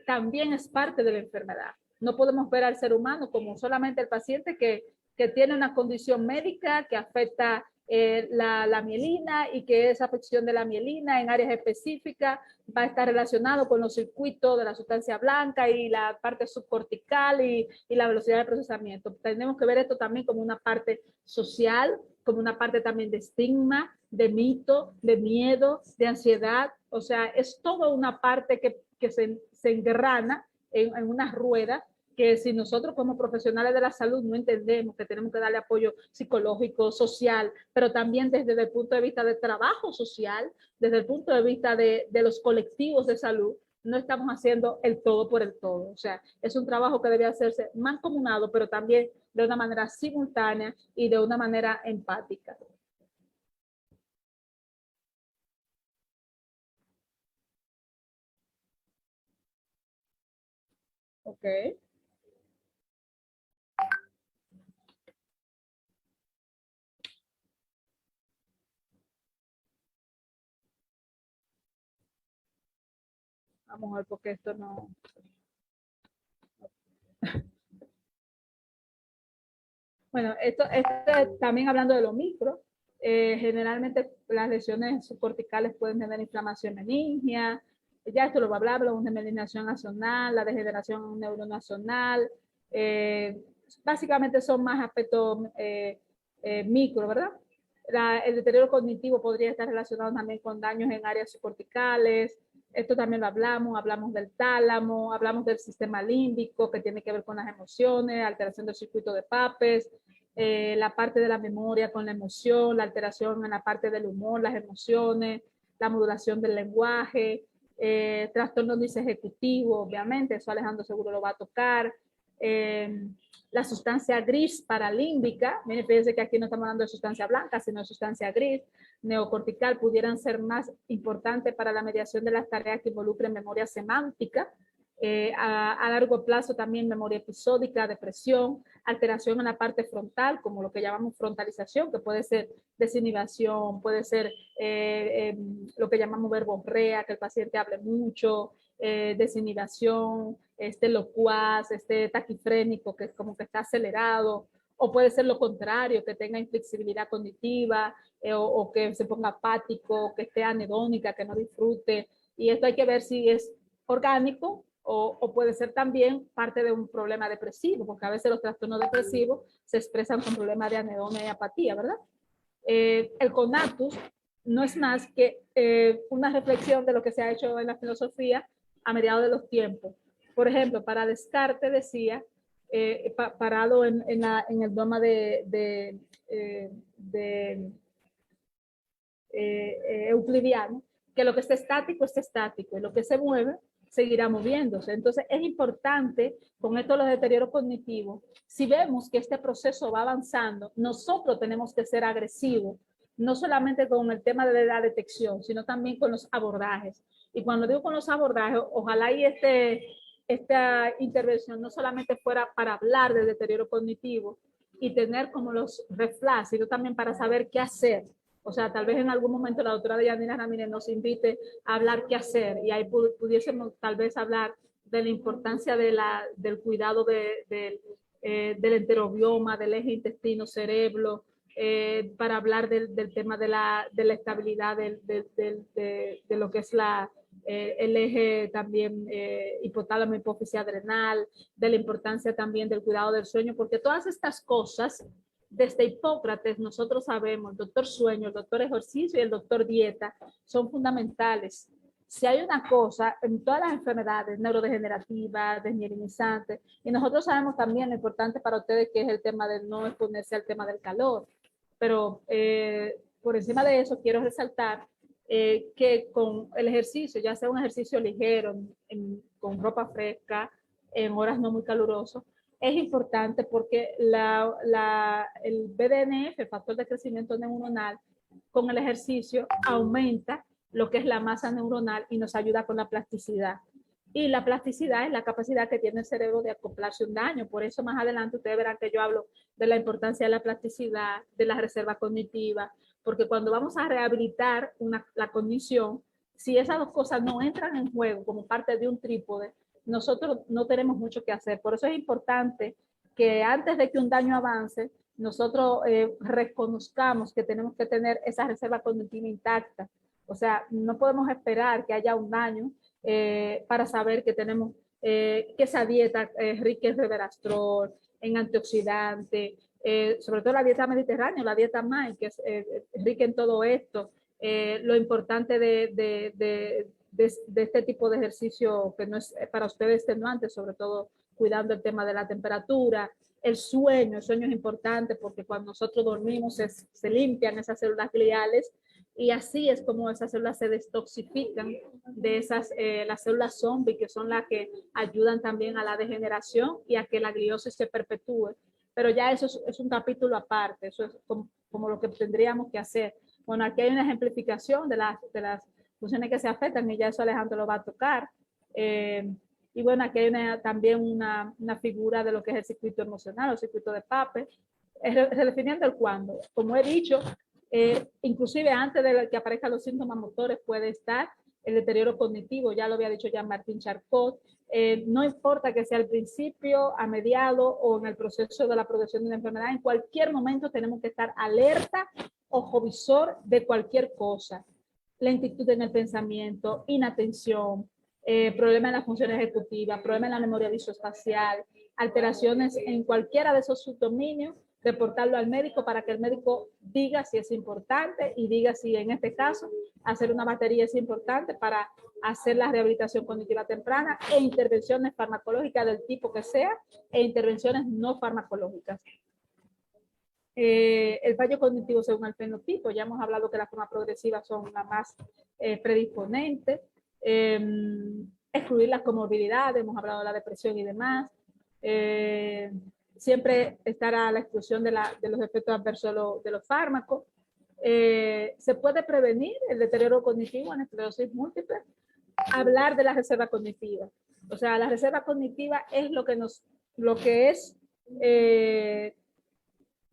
también es parte de la enfermedad. No podemos ver al ser humano como solamente el paciente que tiene una condición médica que afecta la mielina y que esa afección de la mielina en áreas específicas va a estar relacionado con los circuitos de la sustancia blanca y la parte subcortical y la velocidad de procesamiento. Tenemos que ver esto también como una parte social, como una parte también de estigma, de mito, de miedo, de ansiedad. O sea, es toda una parte que se engrana en una rueda que si nosotros como profesionales de la salud no entendemos que tenemos que darle apoyo psicológico, social, pero también desde el punto de vista de trabajo social, desde el punto de vista de los colectivos de salud, no estamos haciendo el todo por el todo. O sea, es un trabajo que debe hacerse mancomunado, pero también de una manera simultánea y de una manera empática. Ok. Vamos a ver porque esto no... Bueno, esto también hablando de lo micro, generalmente las lesiones subcorticales pueden tener inflamación meningia, ya esto lo va a hablar, una demyelinación axonal, la degeneración neuronal, básicamente son más aspectos micro, ¿verdad? El deterioro cognitivo podría estar relacionado también con daños en áreas subcorticales. Esto también lo hablamos del tálamo, hablamos del sistema límbico, que tiene que ver con las emociones, alteración del circuito de Papez, la parte de la memoria con la emoción, la alteración en la parte del humor, las emociones, la modulación del lenguaje, trastorno disejecutivo, obviamente, eso Alejandro seguro lo va a tocar, la sustancia gris paralímbica, miren, fíjense que aquí no estamos hablando de sustancia blanca, sino de sustancia gris, neocortical, pudieran ser más importantes para la mediación de las tareas que involucren memoria semántica, a largo plazo también memoria episódica, depresión, alteración en la parte frontal, como lo que llamamos frontalización, que puede ser desinhibición, puede ser lo que llamamos verborrea, que el paciente hable mucho, desinhibición, locuaz, taquifrénico, que es como que está acelerado, o puede ser lo contrario, que tenga inflexibilidad cognitiva, o que se ponga apático, que esté anedónica, que no disfrute, y esto hay que ver si es orgánico o puede ser también parte de un problema depresivo, porque a veces los trastornos depresivos se expresan con problemas de anedonia y apatía, ¿verdad? El conatus no es más que una reflexión de lo que se ha hecho en la filosofía a mediados de los tiempos. Por ejemplo, para Descartes decía, parado en el dogma de euclidiano, que lo que está estático, y lo que se mueve seguirá moviéndose. Entonces es importante, con esto los deterioros cognitivos, si vemos que este proceso va avanzando, nosotros tenemos que ser agresivos, no solamente con el tema de la detección, sino también con los abordajes. Y cuando digo con los abordajes, ojalá y esta intervención no solamente fuera para hablar de deterioro cognitivo y tener como los reflash, sino también para saber qué hacer. O sea, tal vez en algún momento la doctora Deyanira Ramírez nos invite a hablar qué hacer y ahí pudiésemos tal vez hablar de la importancia del cuidado del enterobioma, del eje intestino-cerebro, para hablar del tema de la estabilidad de lo que es el eje también hipotálamo hipófisis adrenal, de la importancia también del cuidado del sueño, porque todas estas cosas, desde Hipócrates, nosotros sabemos, el doctor sueño, el doctor ejercicio y el doctor dieta son fundamentales. Si hay una cosa en todas las enfermedades neurodegenerativas, desmielinizantes, y nosotros sabemos también lo importante para ustedes que es el tema de no exponerse al tema del calor, pero por encima de eso quiero resaltar que con el ejercicio, ya sea un ejercicio ligero, con ropa fresca, en horas no muy calurosas, es importante porque el BDNF, el factor de crecimiento neuronal, con el ejercicio aumenta lo que es la masa neuronal y nos ayuda con la plasticidad. Y la plasticidad es la capacidad que tiene el cerebro de acoplarse a un daño. Por eso más adelante ustedes verán que yo hablo de la importancia de la plasticidad, de la reserva cognitiva, porque cuando vamos a rehabilitar la cognición, si esas dos cosas no entran en juego como parte de un trípode, nosotros no tenemos mucho que hacer. Por eso es importante que antes de que un daño avance, nosotros reconozcamos que tenemos que tener esa reserva cognitiva intacta. O sea, no podemos esperar que haya un daño para saber que tenemos que esa dieta rica en resveratrol, en antioxidante, sobre todo la dieta mediterránea, la dieta MAI, que es rica en todo esto. Lo importante de este tipo de ejercicio que no es para ustedes extenuante, sobre todo cuidando el tema de la temperatura, el sueño es importante porque cuando nosotros dormimos se limpian esas células gliales y así es como esas células se detoxifican de las células zombie, que son las que ayudan también a la degeneración y a que la gliosis se perpetúe. Pero ya eso es un capítulo aparte, eso es como lo que tendríamos que hacer. Bueno, aquí hay una ejemplificación de las funciones que se afectan y ya eso Alejandro lo va a tocar. Y bueno, aquí hay también una figura de lo que es el circuito emocional, el circuito de Papez, redefiniendo el cuándo. Como he dicho, inclusive antes de que aparezcan los síntomas motores puede estar el deterioro cognitivo, ya lo había dicho ya Martín Charcot. No importa que sea al principio, a mediado o en el proceso de la progresión de una enfermedad, en cualquier momento tenemos que estar alerta, ojo visor de cualquier cosa. Lentitud en el pensamiento, inatención, problemas en la función ejecutiva, problemas en la memoria visoespacial, alteraciones en cualquiera de esos subdominios reportarlo al médico para que el médico diga si es importante y diga si en este caso hacer una batería es importante para hacer la rehabilitación cognitiva temprana e intervenciones farmacológicas del tipo que sea e intervenciones no farmacológicas. El fallo cognitivo según el fenotipo, ya hemos hablado que las formas progresivas son las más predisponentes, excluir las comorbilidades, hemos hablado de la depresión y demás, siempre estará la exclusión de los efectos adversos de los fármacos. Se puede prevenir el deterioro cognitivo en esclerosis múltiple. Hablar de la reserva cognitiva. O sea, la reserva cognitiva es lo que es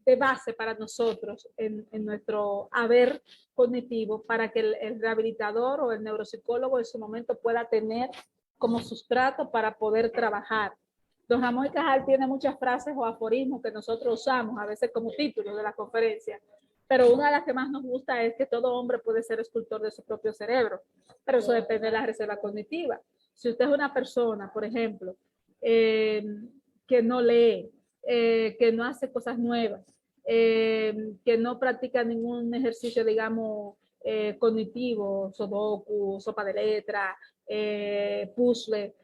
de base para nosotros en nuestro haber cognitivo para que el rehabilitador o el neuropsicólogo en su momento pueda tener como sustrato para poder trabajar. Don Ramón y Cajal tiene muchas frases o aforismos que nosotros usamos a veces como título de la conferencia, pero una de las que más nos gusta es que todo hombre puede ser escultor de su propio cerebro, pero eso depende de la reserva cognitiva. Si usted es una persona, por ejemplo, que no lee, que no hace cosas nuevas, que no practica ningún ejercicio, digamos, cognitivo, sudoku, sopa de letra, puzzle,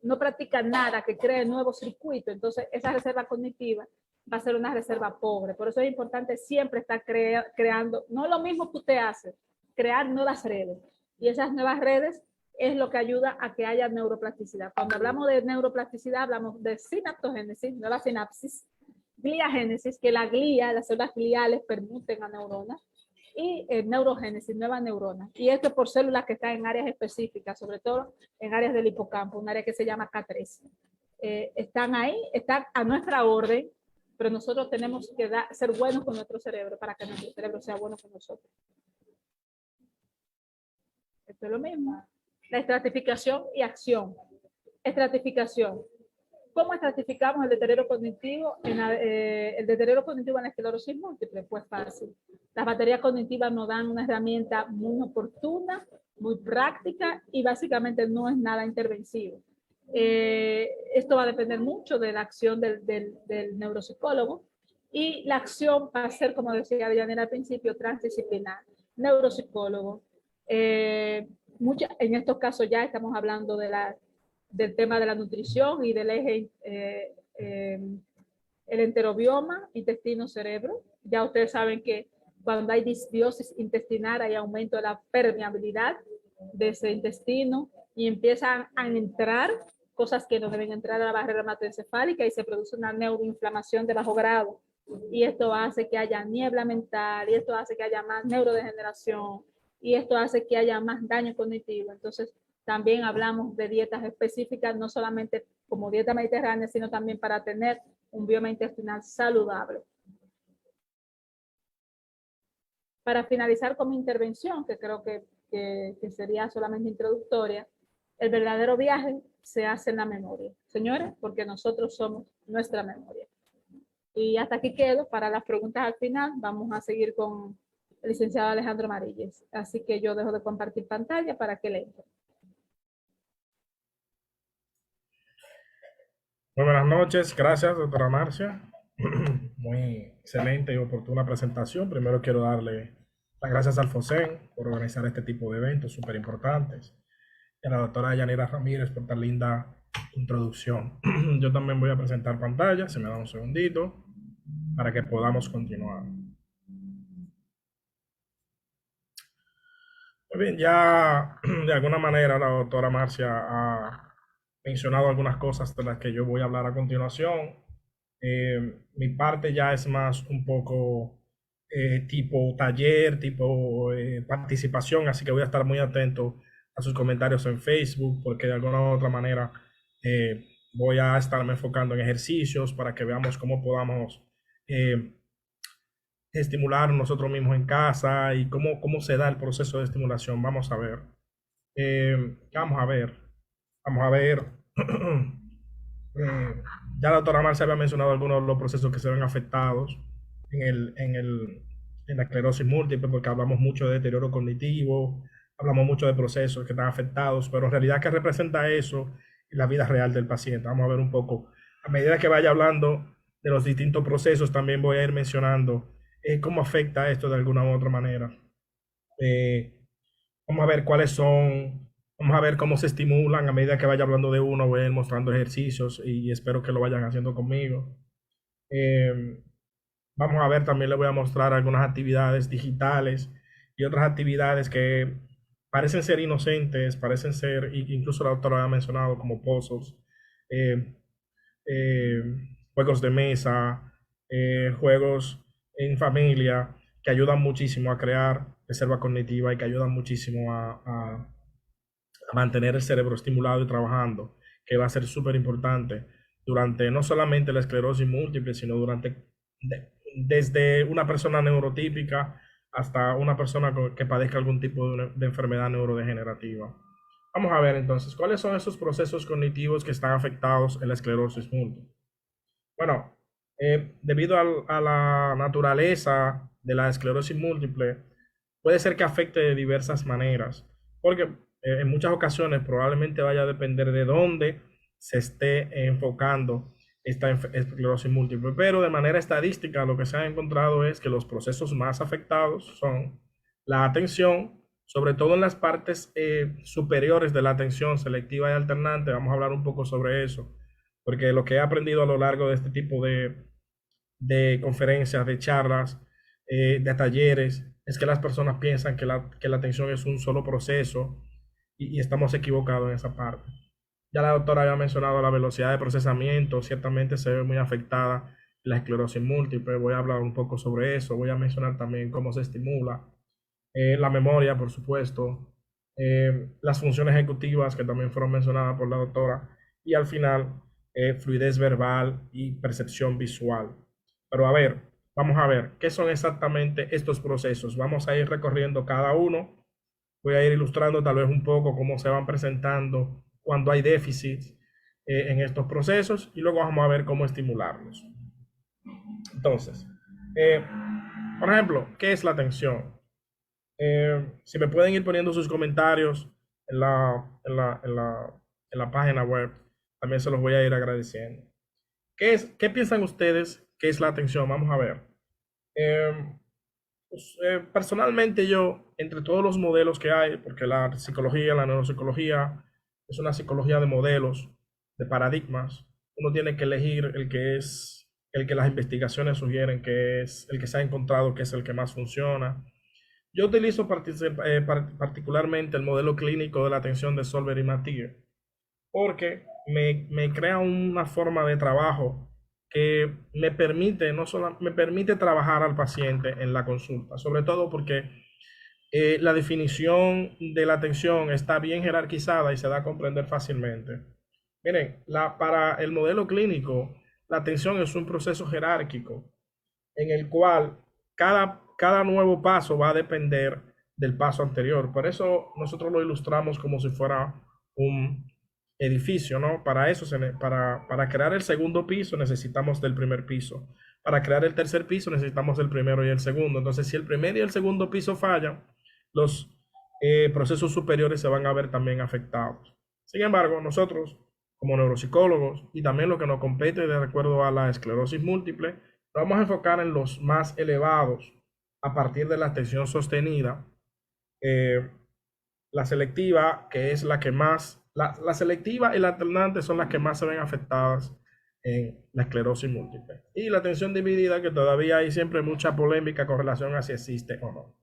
no practica nada que cree nuevos circuitos, entonces esa reserva cognitiva va a ser una reserva pobre. Por eso es importante siempre estar creando, no lo mismo que usted hace, crear nuevas redes. Y esas nuevas redes es lo que ayuda a que haya neuroplasticidad. Cuando hablamos de neuroplasticidad, hablamos de sinaptogénesis, no la sinapsis, gliagénesis, que la glía, las células gliales permiten a neuronas, y neurogénesis, nuevas neuronas. Y esto por células que están en áreas específicas, sobre todo en áreas del hipocampo, un área que se llama K3. Están ahí, están a nuestra orden, pero nosotros tenemos que ser buenos con nuestro cerebro para que nuestro cerebro sea bueno con nosotros. Esto es lo mismo. La estratificación y acción. Estratificación. ¿Cómo estratificamos el deterioro cognitivo en la esclerosis múltiple? Pues fácil. Las baterías cognitivas nos dan una herramienta muy oportuna, muy práctica y básicamente no es nada intervencivo. Esto va a depender mucho de la acción del neuropsicólogo y la acción va a ser, como decía Diana al principio, transdisciplinar. Neuropsicólogo. En estos casos ya estamos hablando del tema de la nutrición y del eje el enterobioma, intestino-cerebro. Ya ustedes saben que cuando hay disbiosis intestinal hay aumento de la permeabilidad de ese intestino y empiezan a entrar cosas que no deben entrar a la barrera hematoencefálica y se produce una neuroinflamación de bajo grado. Y esto hace que haya niebla mental, y esto hace que haya más neurodegeneración, y esto hace que haya más daño cognitivo. Entonces, también hablamos de dietas específicas, no solamente como dieta mediterránea, sino también para tener un bioma intestinal saludable. Para finalizar con mi intervención, que creo que sería solamente introductoria, el verdadero viaje se hace en la memoria. Señores, porque nosotros somos nuestra memoria. Y hasta aquí quedo. Para las preguntas al final, vamos a seguir con el licenciado Alejandro Marilles. Así que yo dejo de compartir pantalla para que le entre. Muy buenas noches, gracias doctora Marcia. Muy excelente y oportuna presentación. Primero quiero darle las gracias al FOSEN por organizar este tipo de eventos súper importantes y a la doctora Yanira Ramírez por tan linda introducción. Yo también voy a presentar pantalla, se me da un segundito para que podamos continuar. Muy bien, ya de alguna manera la doctora Marcia ha mencionado algunas cosas de las que yo voy a hablar a continuación. Mi parte ya es más un poco tipo taller, tipo participación, así que voy a estar muy atento a sus comentarios en Facebook, porque de alguna u otra manera voy a estarme enfocando en ejercicios para que veamos cómo podamos estimular nosotros mismos en casa y cómo se da el proceso de estimulación. Vamos a ver. Vamos a ver. Ya la doctora Marcia había mencionado algunos de los procesos que se ven afectados en la esclerosis múltiple, porque hablamos mucho de deterioro cognitivo, hablamos mucho de procesos que están afectados, pero en realidad, ¿qué representa eso en la vida real del paciente? Vamos a ver un poco. A medida que vaya hablando, de los distintos procesos, también voy a ir mencionando cómo afecta esto de alguna u otra manera. Vamos a ver cuáles son, vamos a ver cómo se estimulan a medida que vaya hablando de uno, voy a ir mostrando ejercicios y espero que lo vayan haciendo conmigo. Vamos a ver, también le voy a mostrar algunas actividades digitales y otras actividades que parecen ser inocentes, parecen ser, incluso la doctora ha mencionado, como puzzles, eh, eh, juegos de mesa, juegos en familia, que ayudan muchísimo a crear reserva cognitiva y que ayudan muchísimo a mantener el cerebro estimulado y trabajando, que va a ser súper importante durante no solamente la esclerosis múltiple, sino desde una persona neurotípica hasta una persona que padezca algún tipo de enfermedad neurodegenerativa. Vamos a ver entonces, ¿cuáles son esos procesos cognitivos que están afectados en la esclerosis múltiple? Bueno, debido a la naturaleza de la esclerosis múltiple, puede ser que afecte de diversas maneras, porque en muchas ocasiones probablemente vaya a depender de dónde se esté enfocando esta esclerosis múltiple, pero de manera estadística lo que se ha encontrado es que los procesos más afectados son la atención, sobre todo en las partes superiores de la atención selectiva y alternante. Vamos a hablar un poco sobre eso, porque lo que he aprendido a lo largo de este tipo de conferencias, de charlas, de talleres, es que las personas piensan que la atención es un solo proceso y estamos equivocados en esa parte. Ya la doctora había mencionado la velocidad de procesamiento, ciertamente se ve muy afectada la esclerosis múltiple. Voy a hablar un poco sobre eso. Voy a mencionar también cómo se estimula la memoria, por supuesto, las funciones ejecutivas que también fueron mencionadas por la doctora, y al final fluidez verbal y percepción visual. Pero a ver, vamos a ver qué son exactamente estos procesos. Vamos a ir recorriendo cada uno. Voy a ir ilustrando tal vez un poco cómo se van presentando cuando hay déficits en estos procesos y luego vamos a ver cómo estimularlos. Entonces, por ejemplo, ¿qué es la atención? Si me pueden ir poniendo sus comentarios en la página web, también se los voy a ir agradeciendo. ¿Qué piensan ustedes que es la atención? Vamos a ver. Personalmente yo, entre todos los modelos que hay, porque la psicología, la neuropsicología, es una psicología de modelos, de paradigmas, uno tiene que elegir el que las investigaciones sugieren que es el que se ha encontrado que es el que más funciona. Yo utilizo particularmente el modelo clínico de la atención de Solver y Mathieu, porque me crea una forma de trabajo que me permite, no solo, me permite trabajar al paciente en la consulta, sobre todo porque la definición de la atención está bien jerarquizada y se da a comprender fácilmente. Miren, para el modelo clínico, la atención es un proceso jerárquico en el cual cada nuevo paso va a depender del paso anterior. Por eso nosotros lo ilustramos como si fuera un edificio, ¿no? Para eso, para crear el segundo piso necesitamos del primer piso. Para crear el tercer piso necesitamos del primero y el segundo. Entonces, si el primer y el segundo piso fallan, los procesos superiores se van a ver también afectados. Sin embargo, nosotros, como neuropsicólogos, y también lo que nos compete de acuerdo a la esclerosis múltiple, nos vamos a enfocar en los más elevados a partir de la atención sostenida. La selectiva, que es la que más, la selectiva y la alternante son las que más se ven afectadas en la esclerosis múltiple. Y la atención dividida, que todavía hay siempre mucha polémica con relación a si existe o no.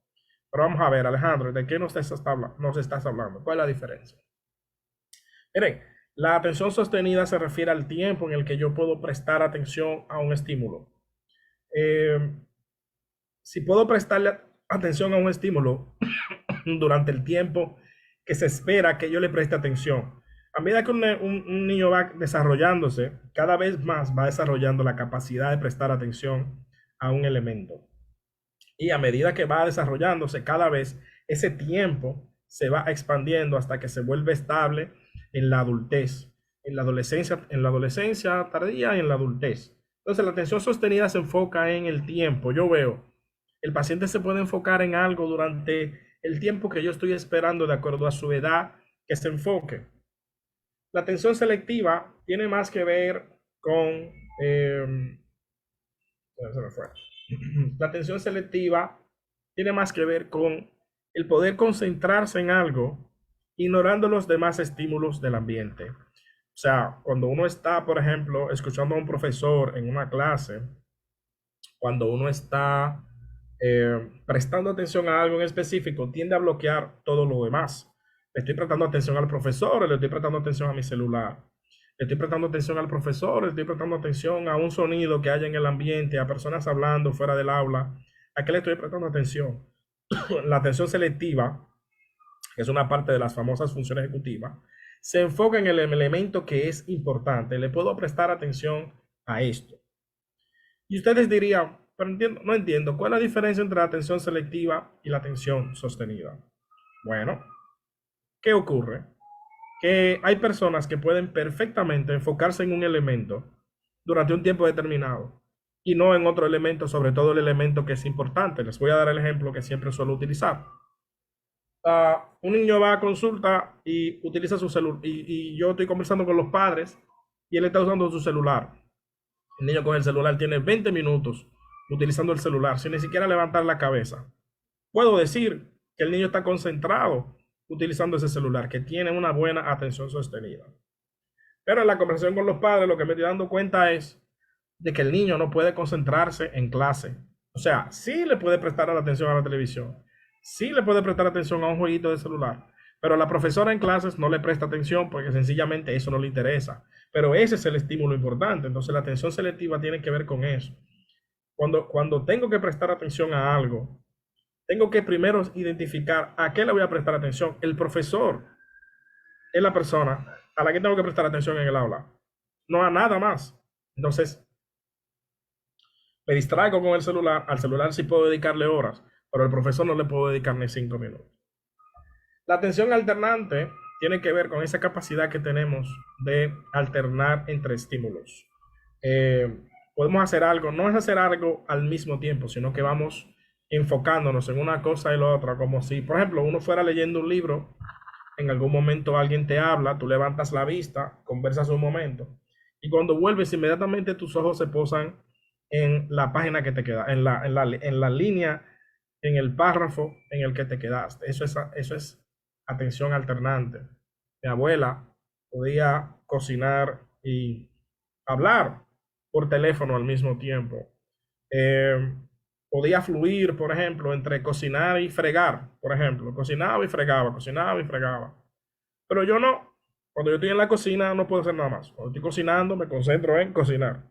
Pero vamos a ver, Alejandro, ¿de qué nos estás hablando? ¿Cuál es la diferencia? Miren, la atención sostenida se refiere al tiempo en el que yo puedo prestar atención a un estímulo. Si puedo prestarle atención a un estímulo durante el tiempo que se espera que yo le preste atención, a medida que un niño va desarrollándose, cada vez más va desarrollando la capacidad de prestar atención a un elemento. Y a medida que va desarrollándose, cada vez ese tiempo se va expandiendo hasta que se vuelve estable en la adultez, en la adolescencia tardía y en la adultez. Entonces, la atención sostenida se enfoca en el tiempo. Yo veo, el paciente se puede enfocar en algo durante el tiempo que yo estoy esperando de acuerdo a su edad que se enfoque. La atención selectiva tiene más que ver con Se me fue. La atención selectiva tiene más que ver con el poder concentrarse en algo ignorando los demás estímulos del ambiente. O sea, cuando uno está, por ejemplo, escuchando a un profesor en una clase, cuando uno está prestando atención a algo en específico, tiende a bloquear todo lo demás. Le estoy prestando atención al profesor, le estoy prestando atención a mi celular, le estoy prestando atención al profesor, le estoy prestando atención a un sonido que haya en el ambiente, a personas hablando fuera del aula. ¿A qué le estoy prestando atención? La atención selectiva, que es una parte de las famosas funciones ejecutivas, se enfoca en el elemento que es importante. Le puedo prestar atención a esto. Y ustedes dirían, pero no entiendo, ¿cuál es la diferencia entre la atención selectiva y la atención sostenida? Bueno, ¿qué ocurre? Que hay personas que pueden perfectamente enfocarse en un elemento durante un tiempo determinado y no en otro elemento, sobre todo el elemento que es importante. Les voy a dar el ejemplo que siempre suelo utilizar. Un niño va a consulta y utiliza su celular, y yo estoy conversando con los padres y él está usando su celular. El niño con el celular tiene 20 minutos utilizando el celular sin ni siquiera levantar la cabeza. Puedo decir que el niño está concentrado utilizando ese celular, que tiene una buena atención sostenida. Pero en la conversación con los padres lo que me estoy dando cuenta es de que el niño no puede concentrarse en clase. O sea, sí le puede prestar atención a la televisión, sí le puede prestar atención a un jueguito de celular, pero la profesora en clases no le presta atención porque sencillamente eso no le interesa. Pero ese es el estímulo importante. Entonces la atención selectiva tiene que ver con eso. Cuando tengo que prestar atención a algo, tengo que primero identificar a qué le voy a prestar atención. El profesor es la persona a la que tengo que prestar atención en el aula, no a nada más. Entonces, me distraigo con el celular. Al celular sí puedo dedicarle horas, pero al profesor no le puedo dedicar ni 5 minutos. La atención alternante tiene que ver con esa capacidad que tenemos de alternar entre estímulos. Podemos hacer algo, no es hacer algo al mismo tiempo, sino que vamos enfocándonos en una cosa y la otra, como si, por ejemplo, uno fuera leyendo un libro, en algún momento alguien te habla, tú levantas la vista, conversas un momento, y cuando vuelves, inmediatamente tus ojos se posan en la página que te queda, en la línea, en el párrafo en el que te quedaste. Eso es atención alternante. Mi abuela podía cocinar y hablar por teléfono al mismo tiempo. Podía fluir, por ejemplo, entre cocinar y fregar, por ejemplo. Cocinaba y fregaba, cocinaba y fregaba. Pero yo no. Cuando yo estoy en la cocina no puedo hacer nada más. Cuando estoy cocinando me concentro en cocinar.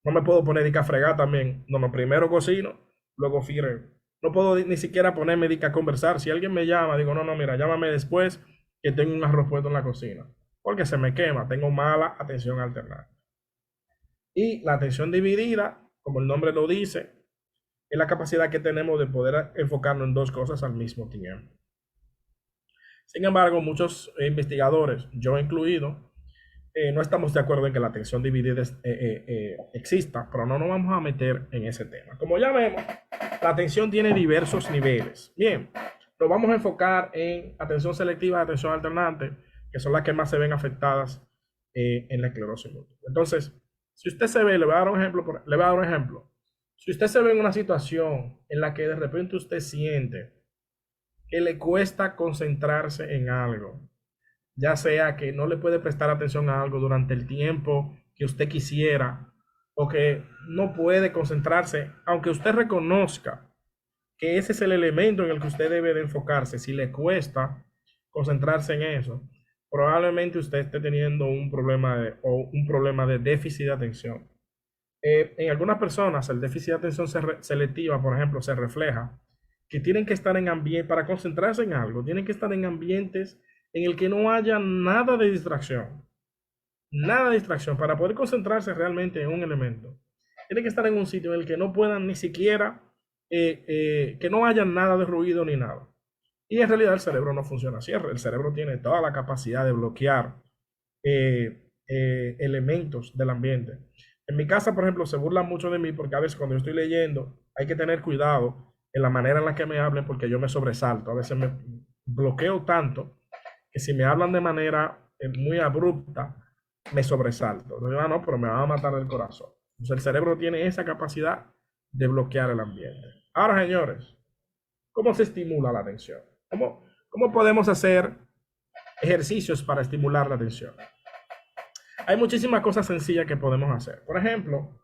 No me puedo poner a fregar también. No, primero cocino, luego frego. No puedo ni siquiera ponerme a conversar. Si alguien me llama, digo, no, mira, llámame después que tengo un arroz puesto en la cocina. Porque se me quema, tengo mala atención alternante. Y la atención dividida, como el nombre lo dice, es la capacidad que tenemos de poder enfocarnos en dos cosas al mismo tiempo. Sin embargo, muchos investigadores, yo incluido, no estamos de acuerdo en que la atención dividida exista, pero no nos vamos a meter en ese tema. Como ya vemos, la atención tiene diversos niveles. Bien, nos vamos a enfocar en atención selectiva y atención alternante, que son las que más se ven afectadas en la esclerosis múltiple. Entonces, si usted se ve, le voy a dar un ejemplo. Si usted se ve en una situación en la que de repente usted siente que le cuesta concentrarse en algo, ya sea que no le puede prestar atención a algo durante el tiempo que usted quisiera, o que no puede concentrarse, aunque usted reconozca que ese es el elemento en el que usted debe de enfocarse, si le cuesta concentrarse en eso, probablemente usted esté teniendo un problema de déficit de atención. En algunas personas el déficit de atención selectiva, por ejemplo, se refleja que tienen que estar en ambiente, para concentrarse en algo, tienen que estar en ambientes en el que no haya nada de distracción. Nada de distracción. Para poder concentrarse realmente en un elemento, tienen que estar en un sitio en el que no puedan ni siquiera, que no haya nada de ruido ni nada. Y en realidad el cerebro no funciona así. El cerebro tiene toda la capacidad de bloquear elementos del ambiente. En mi casa, por ejemplo, se burlan mucho de mí porque a veces cuando yo estoy leyendo hay que tener cuidado en la manera en la que me hablen porque yo me sobresalto. A veces me bloqueo tanto que si me hablan de manera muy abrupta, me sobresalto. No, pero me van a matar del corazón. Entonces, el cerebro tiene esa capacidad de bloquear el ambiente. Ahora, señores, ¿cómo se estimula la atención? ¿Cómo podemos hacer ejercicios para estimular la atención? Hay muchísimas cosas sencillas que podemos hacer. Por ejemplo,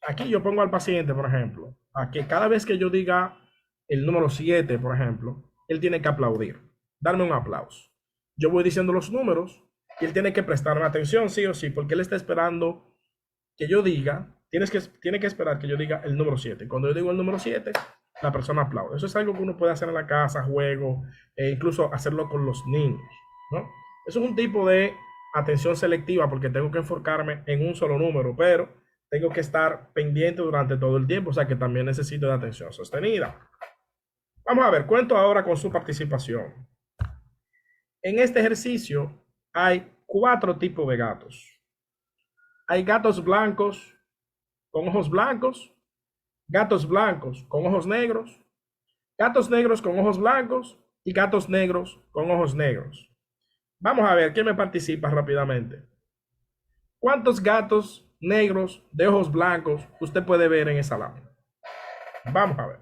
aquí yo pongo al paciente, por ejemplo, a que cada vez que yo diga el número 7, por ejemplo, él tiene que aplaudir, darme un aplauso. Yo voy diciendo los números y él tiene que prestarme atención, sí o sí, porque él está esperando que yo diga, tiene que esperar que yo diga el número 7. Cuando yo digo el número 7, la persona aplaude. Eso es algo que uno puede hacer en la casa, juego, e incluso hacerlo con los niños, ¿no? Eso es un tipo de atención selectiva porque tengo que enfocarme en un solo número, pero tengo que estar pendiente durante todo el tiempo, o sea que también necesito de atención sostenida. Vamos a ver, cuento ahora con su participación. En este ejercicio hay 4 tipos de gatos. Hay gatos blancos con ojos blancos, gatos blancos con ojos negros, gatos negros con ojos blancos y gatos negros con ojos negros. Vamos a ver quién me participa rápidamente. ¿Cuántos gatos negros de ojos blancos usted puede ver en esa lámina? Vamos a ver.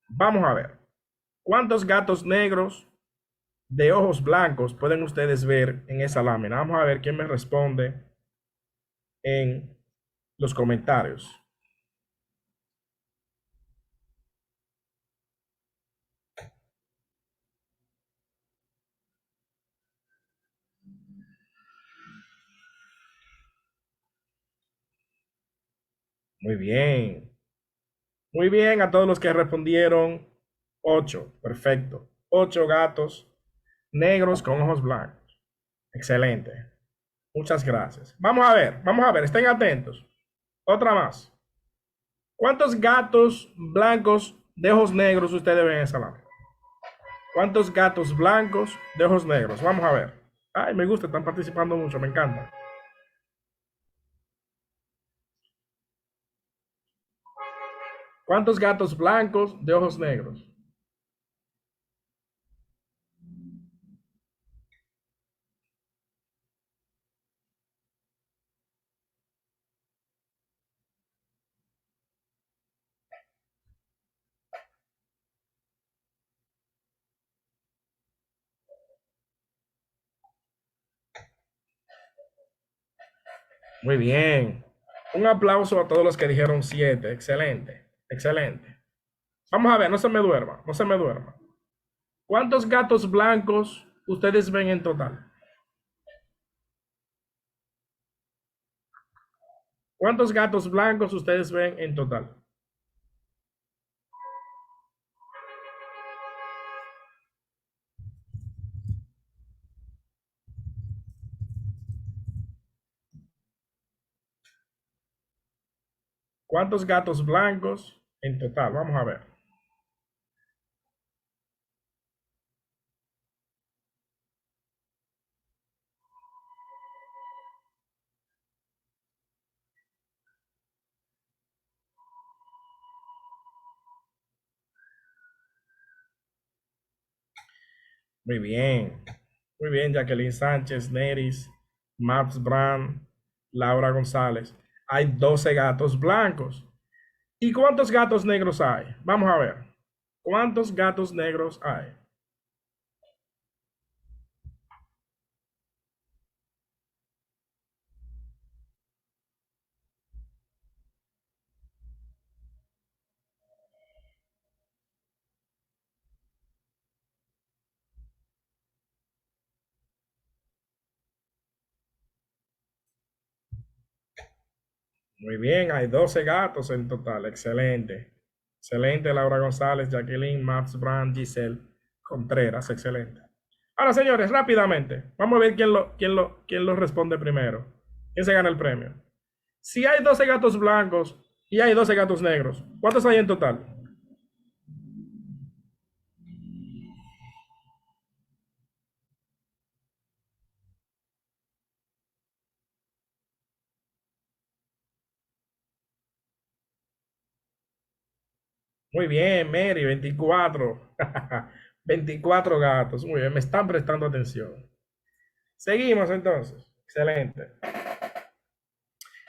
Vamos a ver. ¿Cuántos gatos negros de ojos blancos pueden ustedes ver en esa lámina? Vamos a ver quién me responde en los comentarios. Muy bien. Muy bien a todos los que respondieron 8. Perfecto. 8 gatos negros con ojos blancos. Excelente. Muchas gracias. Vamos a ver, estén atentos. Otra más. ¿Cuántos gatos blancos de ojos negros ustedes ven en esa lámina? ¿Cuántos gatos blancos de ojos negros? Vamos a ver. Ay, me gusta, están participando mucho, me encanta. ¿Cuántos gatos blancos de ojos negros? Muy bien. Un aplauso a todos los que dijeron 7. Excelente, excelente. Vamos a ver, no se me duerma, no se me duerma. ¿Cuántos gatos blancos ustedes ven en total? ¿Cuántos gatos blancos ustedes ven en total? ¿Cuántos gatos blancos en total? Vamos a ver. Muy bien. Muy bien, Jacqueline Sánchez, Neris, Max Brand, Laura González. Hay 12 gatos blancos. ¿Y cuántos gatos negros hay? Vamos a ver. ¿Cuántos gatos negros hay? Muy bien, hay 12 gatos en total. Excelente. Excelente, Laura González, Jacqueline, Max Brand, Giselle Contreras. Excelente. Ahora, señores, rápidamente. Vamos a ver quién lo responde primero. ¿Quién se gana el premio? Si hay 12 gatos blancos y hay 12 gatos negros, ¿cuántos hay en total? Muy bien, Mary, 24. 24 gatos. Muy bien, me están prestando atención. Seguimos entonces. Excelente.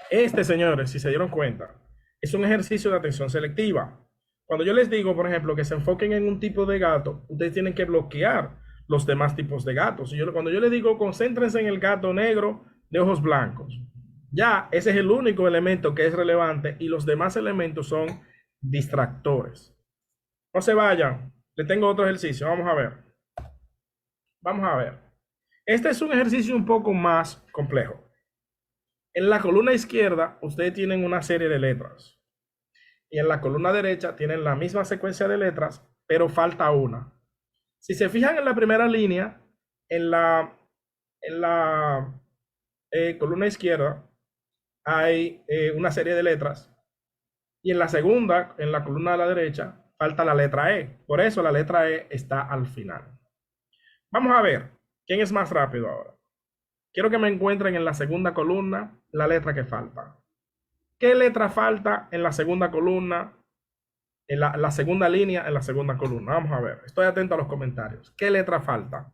Este, señores, si se dieron cuenta, es un ejercicio de atención selectiva. Cuando yo les digo, por ejemplo, que se enfoquen en un tipo de gato, ustedes tienen que bloquear los demás tipos de gatos. Cuando yo les digo, concéntrense en el gato negro de ojos blancos, ya ese es el único elemento que es relevante y los demás elementos son distractores. No se vayan, les tengo otro ejercicio, vamos a ver. Vamos a ver. Este es un ejercicio un poco más complejo. En la columna izquierda, ustedes tienen una serie de letras. Y en la columna derecha tienen la misma secuencia de letras, pero falta una. Si se fijan en la primera línea, en la columna izquierda, hay una serie de letras. Y en la segunda, en la columna de la derecha, falta la letra E. Por eso la letra E está al final. Vamos a ver quién es más rápido ahora. Quiero que me encuentren en la segunda columna la letra que falta. ¿Qué letra falta en la segunda columna? En la segunda línea, en la segunda columna. Vamos a ver. Estoy atento a los comentarios. ¿Qué letra falta?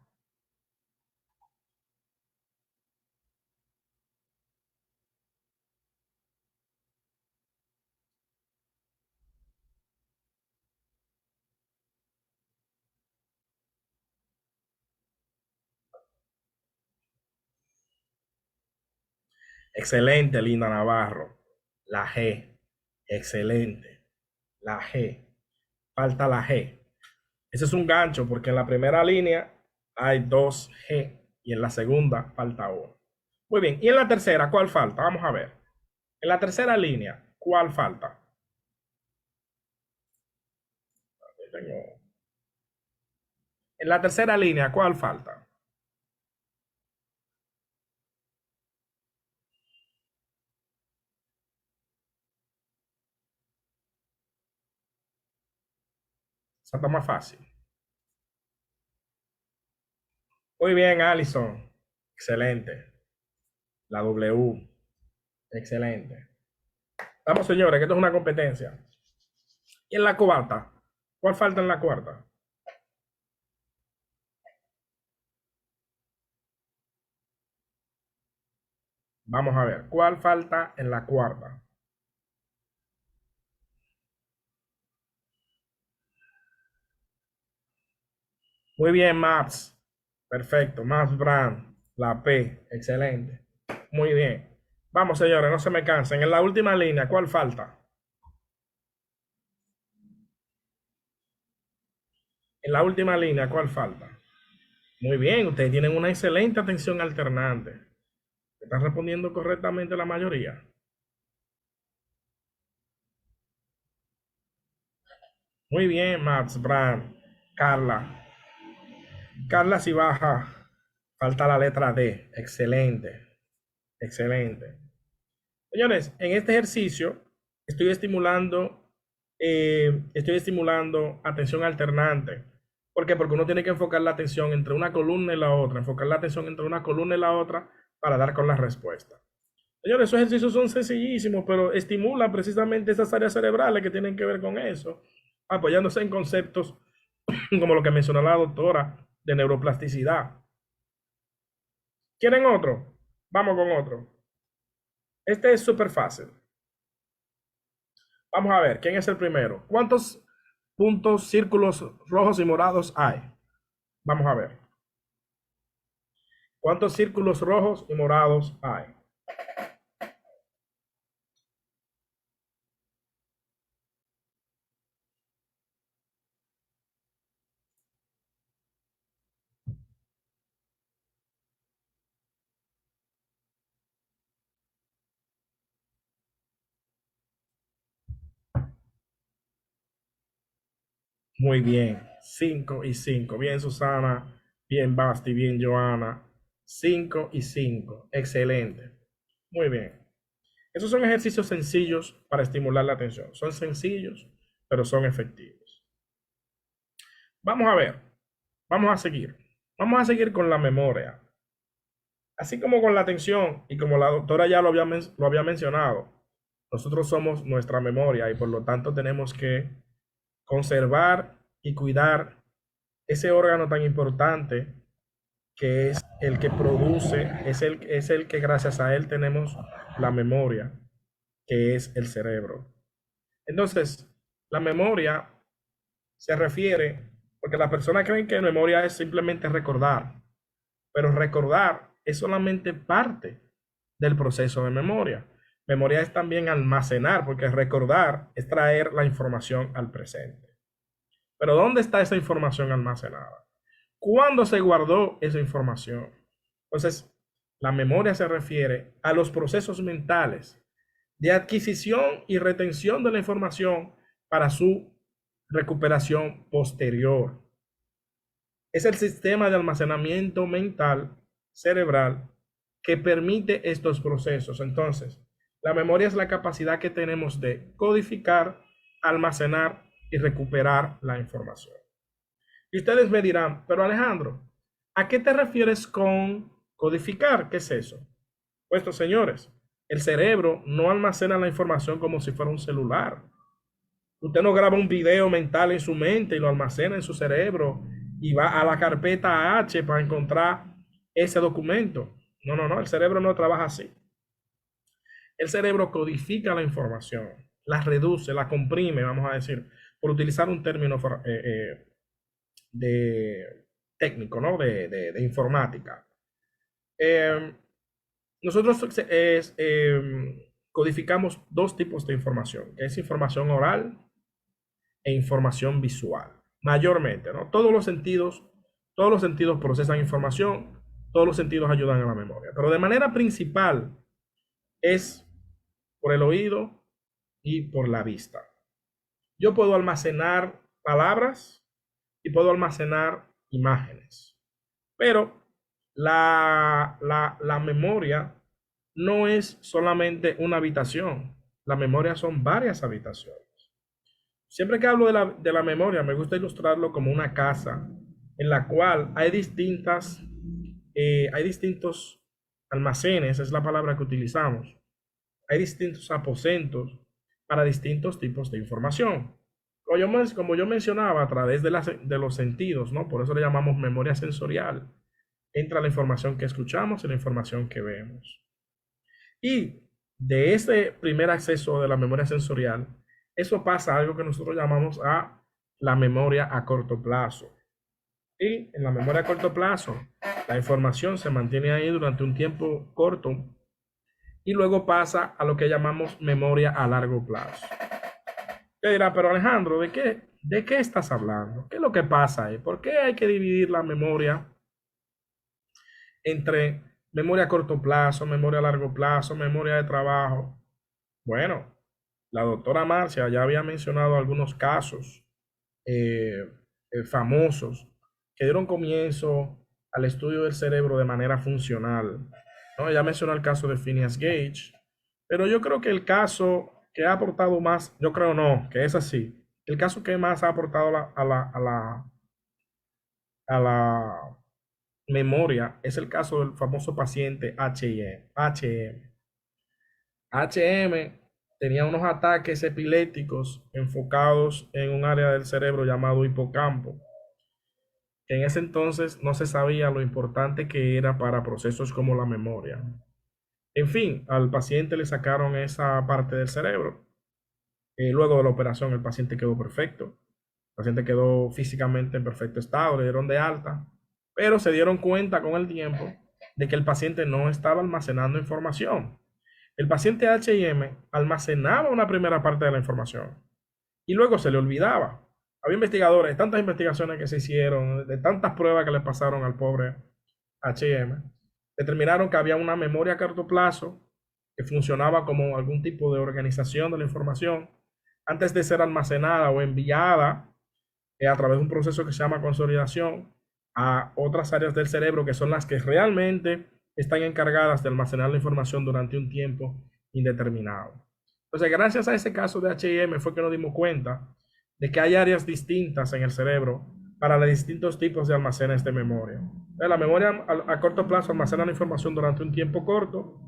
Excelente, Linda Navarro. La G. Excelente. La G. Falta la G. Ese es un gancho porque en la primera línea hay 2 G y en la segunda falta 1. Muy bien. ¿Y en la tercera cuál falta? Vamos a ver. En la tercera línea, ¿cuál falta? En la tercera línea, ¿cuál falta? Esa está más fácil. Muy bien, Alison. Excelente. La W. Excelente. Vamos, señores, que esto es una competencia. Y en la cuarta, ¿cuál falta en la cuarta? Vamos a ver, ¿cuál falta en la cuarta? Muy bien, Maps. Perfecto, Maps Brand. La P. Excelente. Muy bien. Vamos, señores, no se me cansen. En la última línea, ¿cuál falta? En la última línea, ¿cuál falta? Muy bien, ustedes tienen una excelente atención alternante. ¿Están respondiendo correctamente la mayoría? Muy bien, Max Brand. Carla. Carla, si baja, falta la letra D. Excelente. Excelente. Señores, en este ejercicio estoy estimulando atención alternante. ¿Por qué? Porque uno tiene que enfocar la atención entre una columna y la otra, enfocar la atención entre una columna y la otra para dar con la respuesta. Señores, esos ejercicios son sencillísimos, pero estimulan precisamente esas áreas cerebrales que tienen que ver con eso, apoyándose en conceptos como lo que mencionó la doctora de neuroplasticidad. ¿Quieren otro? Vamos con otro. Este es súper fácil. Vamos a ver, ¿quién es el primero? ¿Cuántos puntos, círculos rojos y morados hay? Vamos a ver. ¿Cuántos círculos rojos y morados hay? Muy bien, 5 y 5. Bien, Susana, bien, Basti, bien, Joana. 5 y 5. Excelente. Muy bien. Esos son ejercicios sencillos para estimular la atención. Son sencillos, pero son efectivos. Vamos a ver. Vamos a seguir. Vamos a seguir con la memoria. Así como con la atención y como la doctora ya lo había mencionado, nosotros somos nuestra memoria y por lo tanto tenemos que conservar y cuidar ese órgano tan importante que es el que produce, es el que gracias a él tenemos la memoria, que es el cerebro. Entonces, la memoria se refiere, porque las personas creen que memoria es simplemente recordar, pero recordar es solamente parte del proceso de memoria. Memoria es también almacenar, porque recordar es traer la información al presente. Pero ¿dónde está esa información almacenada? ¿Cuándo se guardó esa información? Entonces, la memoria se refiere a los procesos mentales de adquisición y retención de la información para su recuperación posterior. Es el sistema de almacenamiento mental cerebral que permite estos procesos. Entonces, la memoria es la capacidad que tenemos de codificar, almacenar y recuperar la información. Y ustedes me dirán, pero Alejandro, ¿a qué te refieres con codificar? ¿Qué es eso? Pues, señores, el cerebro no almacena la información como si fuera un celular. Usted no graba un video mental en su mente y lo almacena en su cerebro y va a la carpeta H para encontrar ese documento. No, el cerebro no trabaja así. El cerebro codifica la información, la reduce, la comprime, vamos a decir, por utilizar un término de técnico, ¿no? De informática. Nosotros codificamos dos tipos de información, que es información oral e información visual, mayormente, ¿no? Todos los sentidos procesan información, todos los sentidos ayudan a la memoria, pero de manera principal es por el oído y por la vista. Yo puedo almacenar palabras y puedo almacenar imágenes, pero la memoria no es solamente una habitación, la memoria son varias habitaciones. Siempre que hablo de la memoria, me gusta ilustrarlo como una casa en la cual hay distintos almacenes, es la palabra que utilizamos. Hay distintos aposentos para distintos tipos de información. Como yo mencionaba, a través de los sentidos, ¿no? Por eso le llamamos memoria sensorial. Entra la información que escuchamos y la información que vemos. Y de ese primer acceso de la memoria sensorial, eso pasa a algo que nosotros llamamos a la memoria a corto plazo. Y en la memoria a corto plazo, la información se mantiene ahí durante un tiempo corto y luego pasa a lo que llamamos memoria a largo plazo. Usted dirá, pero Alejandro, ¿de qué estás hablando? ¿Qué es lo que pasa ahí? ¿Por qué hay que dividir la memoria entre memoria a corto plazo, memoria a largo plazo, memoria de trabajo? Bueno, la doctora Marcia ya había mencionado algunos casos famosos que dieron comienzo al estudio del cerebro de manera funcional, ¿no? Ya mencionó el caso de Phineas Gage, pero yo creo que el caso que ha aportado más, yo creo no, que es así, el caso que más ha aportado a la memoria es el caso del famoso paciente HM. HM tenía unos ataques epilépticos enfocados en un área del cerebro llamado hipocampo, que en ese entonces no se sabía lo importante que era para procesos como la memoria. En fin, al paciente le sacaron esa parte del cerebro. Luego de la operación, el paciente quedó perfecto. El paciente quedó físicamente en perfecto estado, le dieron de alta, pero se dieron cuenta con el tiempo de que el paciente no estaba almacenando información. El paciente HIM almacenaba una primera parte de la información y luego se le olvidaba. Había investigadores, tantas investigaciones que se hicieron, de tantas pruebas que le pasaron al pobre HIM, determinaron que había una memoria a corto plazo que funcionaba como algún tipo de organización de la información antes de ser almacenada o enviada a través de un proceso que se llama consolidación a otras áreas del cerebro que son las que realmente están encargadas de almacenar la información durante un tiempo indeterminado. Entonces, gracias a ese caso de HIM fue que nos dimos cuenta de que hay áreas distintas en el cerebro para los distintos tipos de almacenes de memoria. La memoria a corto plazo almacena la información durante un tiempo corto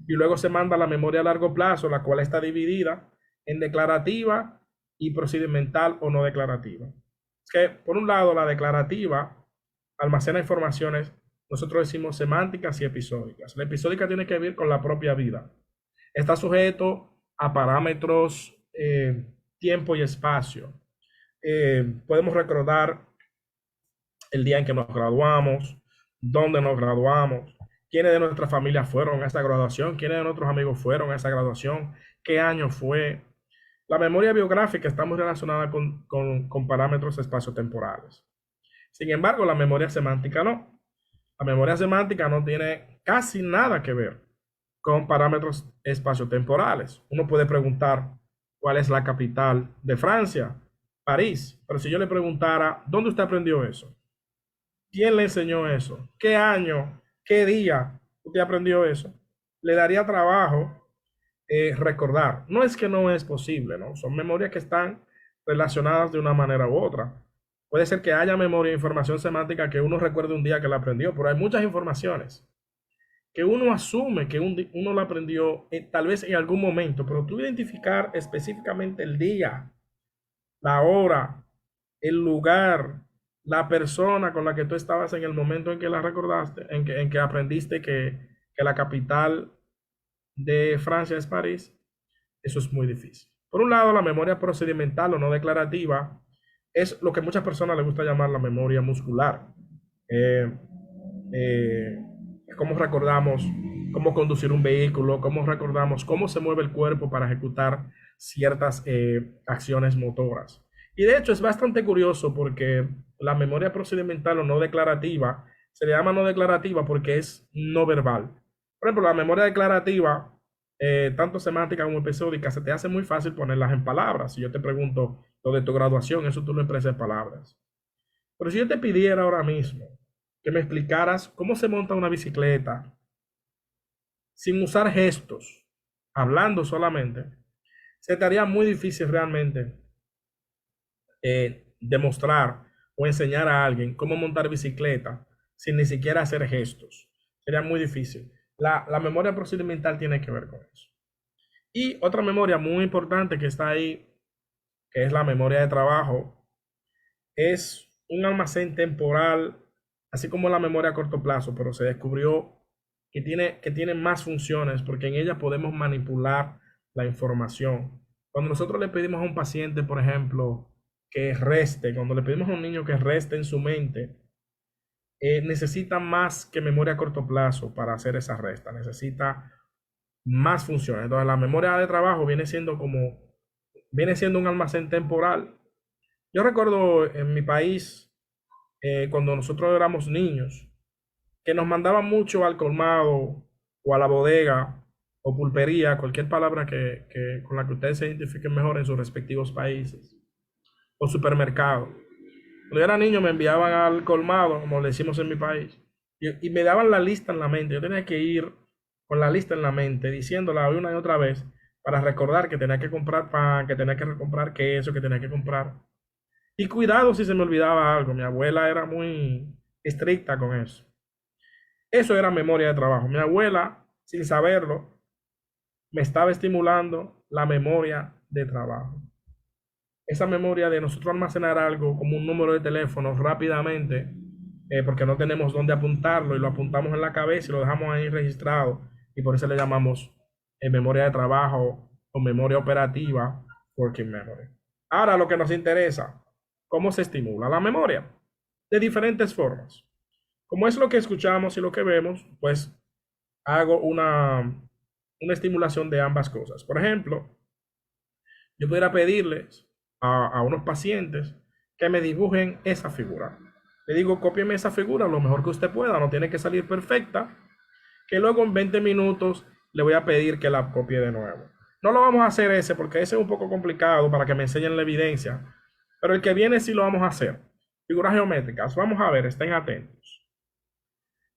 y luego se manda a la memoria a largo plazo, la cual está dividida en declarativa y procedimental o no declarativa. Es que, por un lado, la declarativa almacena informaciones nosotros decimos semánticas y episódicas. La episódica tiene que ver con la propia vida. Está sujeto a parámetros tiempo y espacio. Podemos recordar el día en que nos graduamos, dónde nos graduamos, quiénes de nuestra familia fueron a esa graduación, quiénes de nuestros amigos fueron a esa graduación, qué año fue. La memoria biográfica está muy relacionada con parámetros espaciotemporales. Sin embargo, la memoria semántica no. La memoria semántica no tiene casi nada que ver con parámetros espaciotemporales. Uno puede preguntar cuál es la capital de Francia, París, pero si yo le preguntara, ¿dónde usted aprendió eso? ¿Quién le enseñó eso? ¿Qué año? ¿Qué día usted aprendió eso? Le daría trabajo recordar. No es que no es posible, ¿no? Son memorias que están relacionadas de una manera u otra. Puede ser que haya memoria e información semántica que uno recuerde un día que la aprendió, pero hay muchas informaciones que uno asume que uno la aprendió tal vez en algún momento, pero tú identificar específicamente el día, la hora, el lugar, la persona con la que tú estabas en el momento en que la recordaste, en que aprendiste que la capital de Francia es París, eso es muy difícil. Por un lado, la memoria procedimental o no declarativa es lo que muchas personas les gusta llamar la memoria muscular. Eh, eh, Cómo recordamos cómo conducir un vehículo, cómo recordamos cómo se mueve el cuerpo para ejecutar ciertas acciones motoras. Y de hecho es bastante curioso porque la memoria procedimental o no declarativa se le llama no declarativa porque es no verbal. Por ejemplo, la memoria declarativa, tanto semántica como episódica, se te hace muy fácil ponerlas en palabras. Si yo te pregunto lo de tu graduación, eso tú lo expresas en palabras. Pero si yo te pidiera ahora mismo que me explicaras cómo se monta una bicicleta sin usar gestos, hablando solamente, se te haría muy difícil realmente demostrar o enseñar a alguien cómo montar bicicleta sin ni siquiera hacer gestos. Sería muy difícil. La memoria procedimental tiene que ver con eso. Y otra memoria muy importante que está ahí, que es la memoria de trabajo, es un almacén temporal, así como la memoria a corto plazo, pero se descubrió que tiene más funciones porque en ella podemos manipular la información. Cuando nosotros le pedimos a un paciente, por ejemplo, que reste, cuando le pedimos a un niño que reste en su mente, necesita más que memoria a corto plazo para hacer esa resta, necesita más funciones. Entonces, la memoria de trabajo viene siendo un almacén temporal. Yo recuerdo en mi país, cuando nosotros éramos niños, que nos mandaban mucho al colmado o a la bodega o pulpería, cualquier palabra con la que ustedes se identifiquen mejor en sus respectivos países, o supermercado. Cuando yo era niño me enviaban al colmado, como le decimos en mi país, y me daban la lista en la mente. Yo tenía que ir con la lista en la mente, diciéndola una y otra vez, para recordar que tenía que comprar pan, que tenía que comprar queso, que tenía que comprar. Y cuidado si se me olvidaba algo. Mi abuela era muy estricta con eso. Eso era memoria de trabajo. Mi abuela, sin saberlo, me estaba estimulando la memoria de trabajo. Esa memoria de nosotros almacenar algo como un número de teléfono rápidamente, porque no tenemos dónde apuntarlo y lo apuntamos en la cabeza y lo dejamos ahí registrado, y por eso le llamamos memoria de trabajo o memoria operativa, working memory. Ahora lo que nos interesa, ¿cómo se estimula la memoria? De diferentes formas. Como es lo que escuchamos y lo que vemos, pues hago una estimulación de ambas cosas. Por ejemplo, yo pudiera pedirles a unos pacientes que me dibujen esa figura. Le digo, cópieme esa figura lo mejor que usted pueda, no tiene que salir perfecta, que luego en 20 minutos le voy a pedir que la copie de nuevo. No lo vamos a hacer ese porque ese es un poco complicado para que me enseñen la evidencia, pero el que viene sí lo vamos a hacer. Figuras geométricas, vamos a ver, estén atentos.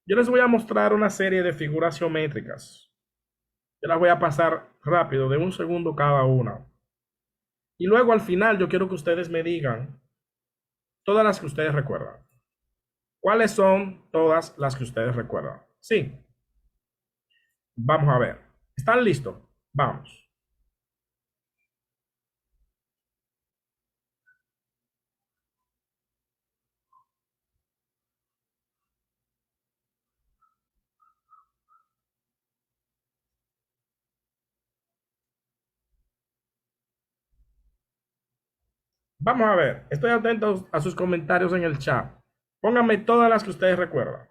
Yo les voy a mostrar una serie de figuras geométricas. Yo las voy a pasar rápido, de un segundo cada una. Y luego al final yo quiero que ustedes me digan todas las que ustedes recuerdan. ¿Cuáles son todas las que ustedes recuerdan? Sí. Vamos a ver. ¿Están listos? Vamos. Vamos a ver, estoy atento a sus comentarios en el chat. Pónganme todas las que ustedes recuerdan.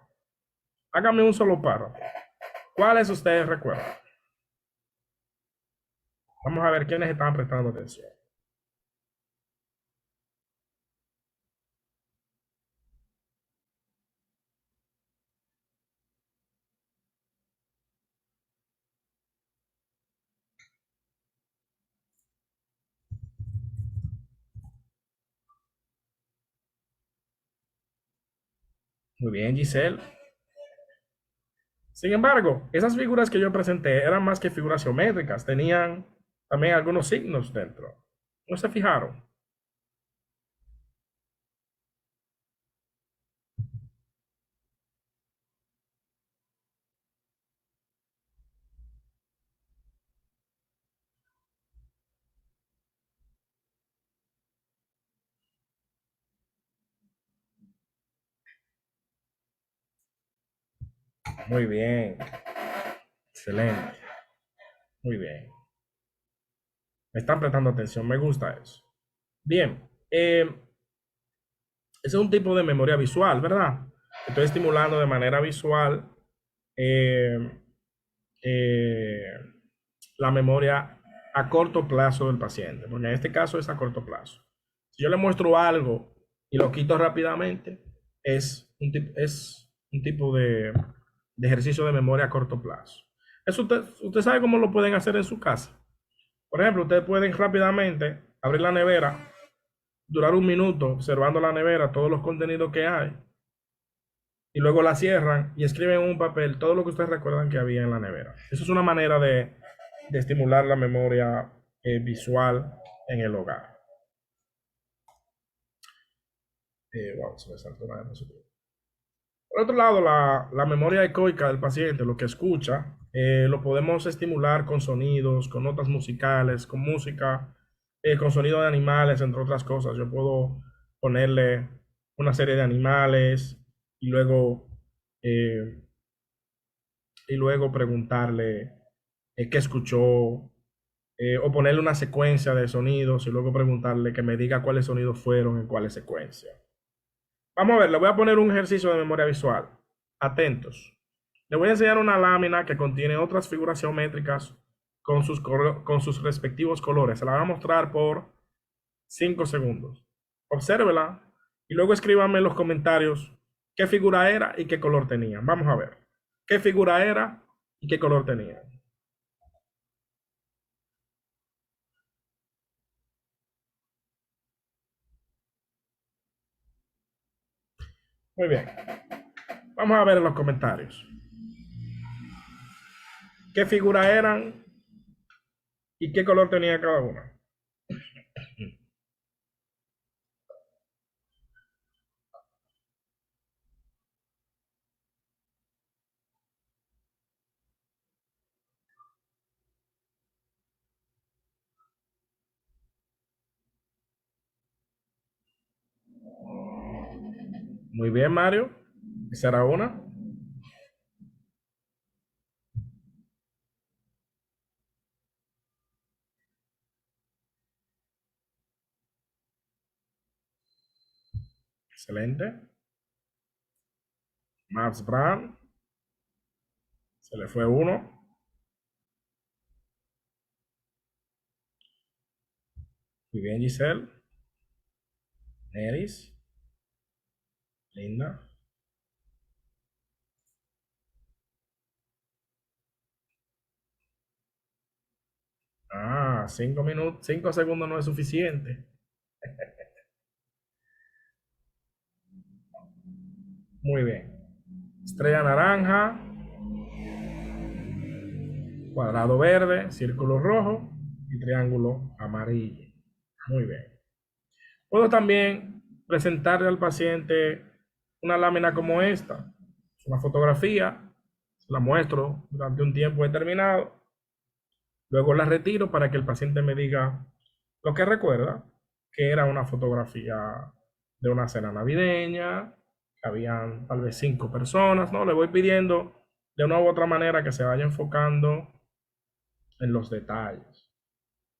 Háganme un solo párrafo. ¿Cuáles ustedes recuerdan? Vamos a ver quiénes están prestando atención. Muy bien, Giselle. Sin embargo, esas figuras que yo presenté eran más que figuras geométricas, tenían también algunos signos dentro. ¿No se fijaron? Muy bien. Excelente. Muy bien. Me están prestando atención, me gusta eso. Bien, ese es un tipo de memoria visual, ¿verdad? Estoy estimulando de manera visual eh, eh, la memoria a corto plazo del paciente, porque en este caso es a corto plazo. Si yo le muestro algo y lo quito rápidamente, es un tipo de ejercicio de memoria a corto plazo. Eso usted sabe cómo lo pueden hacer en su casa. Por ejemplo, ustedes pueden rápidamente abrir la nevera, durar un minuto observando la nevera, todos los contenidos que hay, y luego la cierran y escriben en un papel todo lo que ustedes recuerdan que había en la nevera. Eso es una manera de estimular la memoria visual en el hogar. Wow, se me saltó una diapositiva. Por otro lado, la memoria ecoica del paciente, lo que escucha, lo podemos estimular con sonidos, con notas musicales, con música, con sonido de animales, entre otras cosas. Yo puedo ponerle una serie de animales y eh, luego preguntarle qué escuchó, o ponerle una secuencia de sonidos y luego preguntarle que me diga cuáles sonidos fueron en cuáles secuencias. Vamos a ver, le voy a poner un ejercicio de memoria visual. Atentos. Le voy a enseñar una lámina que contiene otras figuras geométricas con sus respectivos colores. Se la voy a mostrar por 5 segundos. Obsérvela y luego escríbame en los comentarios qué figura era y qué color tenía. Vamos a ver. ¿Qué figura era y qué color tenía? Muy bien. Vamos a ver en los comentarios. ¿Qué figura eran y qué color tenía cada una? Muy bien, Mario. Esa era una. Excelente. Max Brand. Se le fue uno. Muy bien, Giselle. Neris. Linda. Ah, 5 minutos, 5 segundos no es suficiente. Muy bien. Estrella naranja, cuadrado verde, círculo rojo y triángulo amarillo. Muy bien. Puedo también presentarle al paciente una lámina como esta, una fotografía, la muestro durante un tiempo determinado, luego la retiro para que el paciente me diga lo que recuerda, que era una fotografía de una cena navideña, que habían tal vez 5 personas, ¿no? Le voy pidiendo de una u otra manera que se vaya enfocando en los detalles.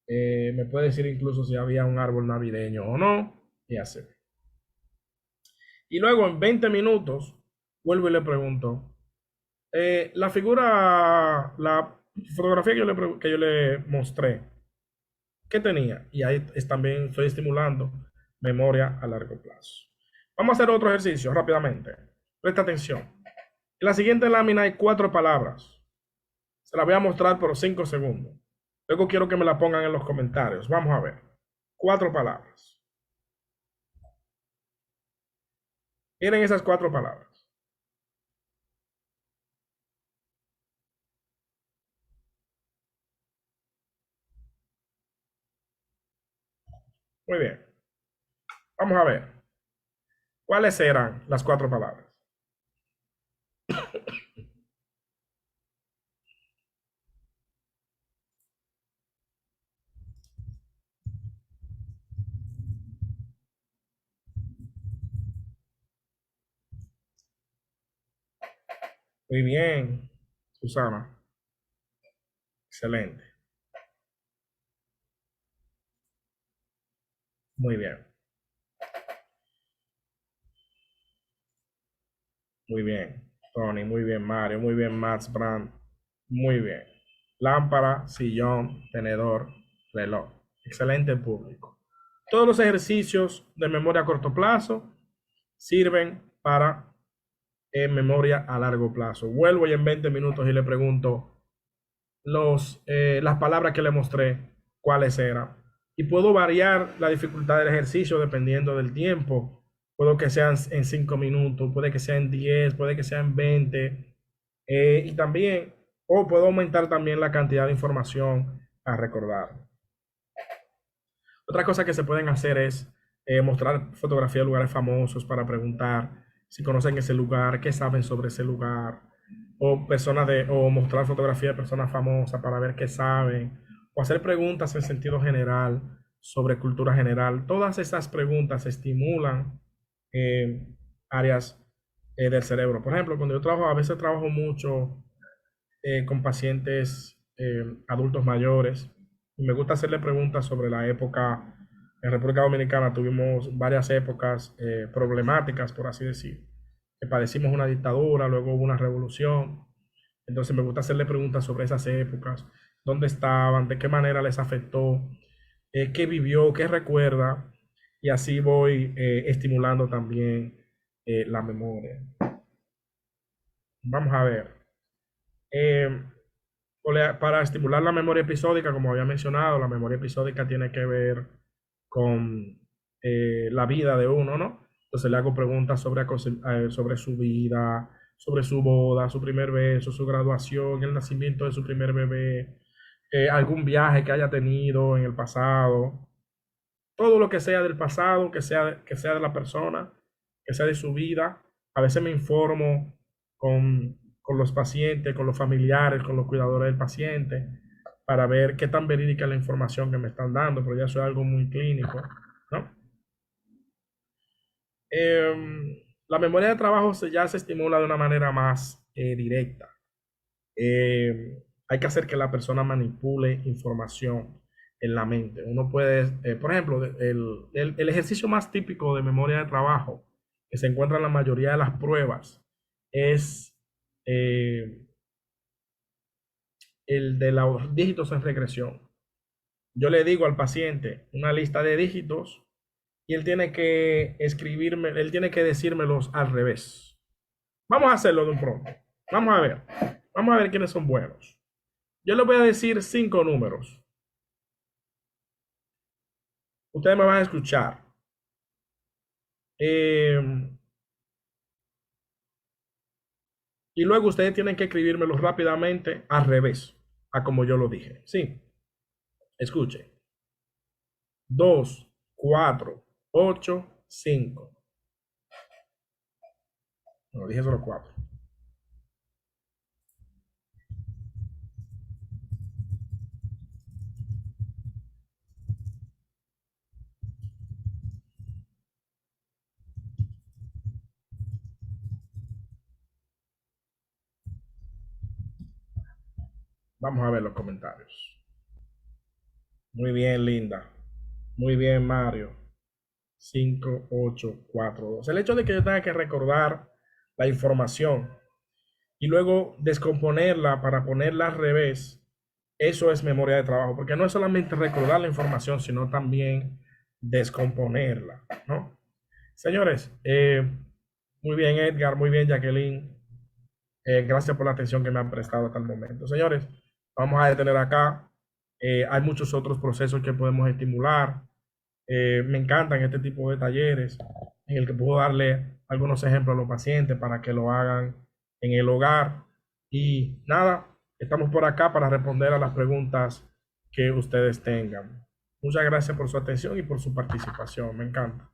Me puede decir incluso si había un árbol navideño o no, y así. Y luego en 20 minutos, vuelvo y le pregunto, la figura, la fotografía que yo le mostré, ¿qué tenía? Y ahí también estoy estimulando memoria a largo plazo. Vamos a hacer otro ejercicio rápidamente. Presta atención. En la siguiente lámina hay 4 palabras. Se la voy a mostrar por 5 segundos. Luego quiero que me la pongan en los comentarios. Vamos a ver. 4 palabras. Miren esas 4 palabras. Muy bien. Vamos a ver. ¿Cuáles eran las 4 palabras? Muy bien, Susana. Excelente. Muy bien. Muy bien. Tony, muy bien, Mario, muy bien, Max Brand. Muy bien. Lámpara, sillón, tenedor, reloj. Excelente público. Todos los ejercicios de memoria a corto plazo sirven para memoria a largo plazo. Vuelvo y en 20 minutos y le pregunto las palabras que le mostré, cuáles eran. Y puedo variar la dificultad del ejercicio dependiendo del tiempo. Puedo que sean en 5 minutos, puede que sea en 10, puede que sea en 20. Y también, o puedo aumentar también la cantidad de información a recordar. Otra cosa que se pueden hacer es mostrar fotografías de lugares famosos para preguntar si conocen ese lugar, qué saben sobre ese lugar, o mostrar fotografías de personas famosas para ver qué saben, o hacer preguntas en sentido general sobre cultura general. Todas esas preguntas estimulan eh, áreas del cerebro. Por ejemplo, cuando yo trabajo, a veces trabajo mucho con pacientes adultos mayores. Y me gusta hacerle preguntas sobre la época. En República Dominicana tuvimos varias épocas problemáticas, por así decir. Que padecimos una dictadura, luego hubo una revolución. Entonces me gusta hacerle preguntas sobre esas épocas, dónde estaban, de qué manera les afectó, qué vivió, qué recuerda. Y así voy estimulando también la memoria. Vamos a ver. Eh, para estimular la memoria episódica, como había mencionado, la memoria episódica tiene que ver con la vida de uno, ¿no? Entonces le hago preguntas sobre su vida, sobre su boda, su primer beso, su graduación, el nacimiento de su primer bebé, algún viaje que haya tenido en el pasado, todo lo que sea del pasado, que sea de la persona, que sea de su vida. A veces me informo con los pacientes, con los familiares, con los cuidadores del paciente, para ver qué tan verídica es la información que me están dando, pero ya eso es algo muy clínico, ¿no? La memoria de trabajo ya se estimula de una manera más directa. Hay que hacer que la persona manipule información en la mente. Uno puede, por ejemplo, el ejercicio más típico de memoria de trabajo que se encuentra en la mayoría de las pruebas es eh, el de los dígitos en regresión. Yo le digo al paciente una lista de dígitos y él tiene que escribirme, él tiene que decírmelos al revés. Vamos a hacerlo de un pronto. Vamos a ver. Vamos a ver quiénes son buenos. Yo les voy a decir 5 números. Ustedes me van a escuchar. Eh, y luego ustedes tienen que escribírmelo rápidamente al revés, a como yo lo dije. Sí, escuche. 2, 4, 8, 5. No, dije solo 4. Vamos a ver los comentarios. Muy bien, Linda. Muy bien, Mario. 5, 8, 4, 2. El hecho de que yo tenga que recordar la información y luego descomponerla para ponerla al revés, eso es memoria de trabajo, porque no es solamente recordar la información, sino también descomponerla, ¿no? Señores, muy bien, Edgar, muy bien, Jacqueline. Gracias por la atención que me han prestado hasta el momento. Señores, vamos a detener acá. Hay muchos otros procesos que podemos estimular. Me encantan este tipo de talleres en el que puedo darle algunos ejemplos a los pacientes para que lo hagan en el hogar. Y nada, estamos por acá para responder a las preguntas que ustedes tengan. Muchas gracias por su atención y por su participación. Me encanta.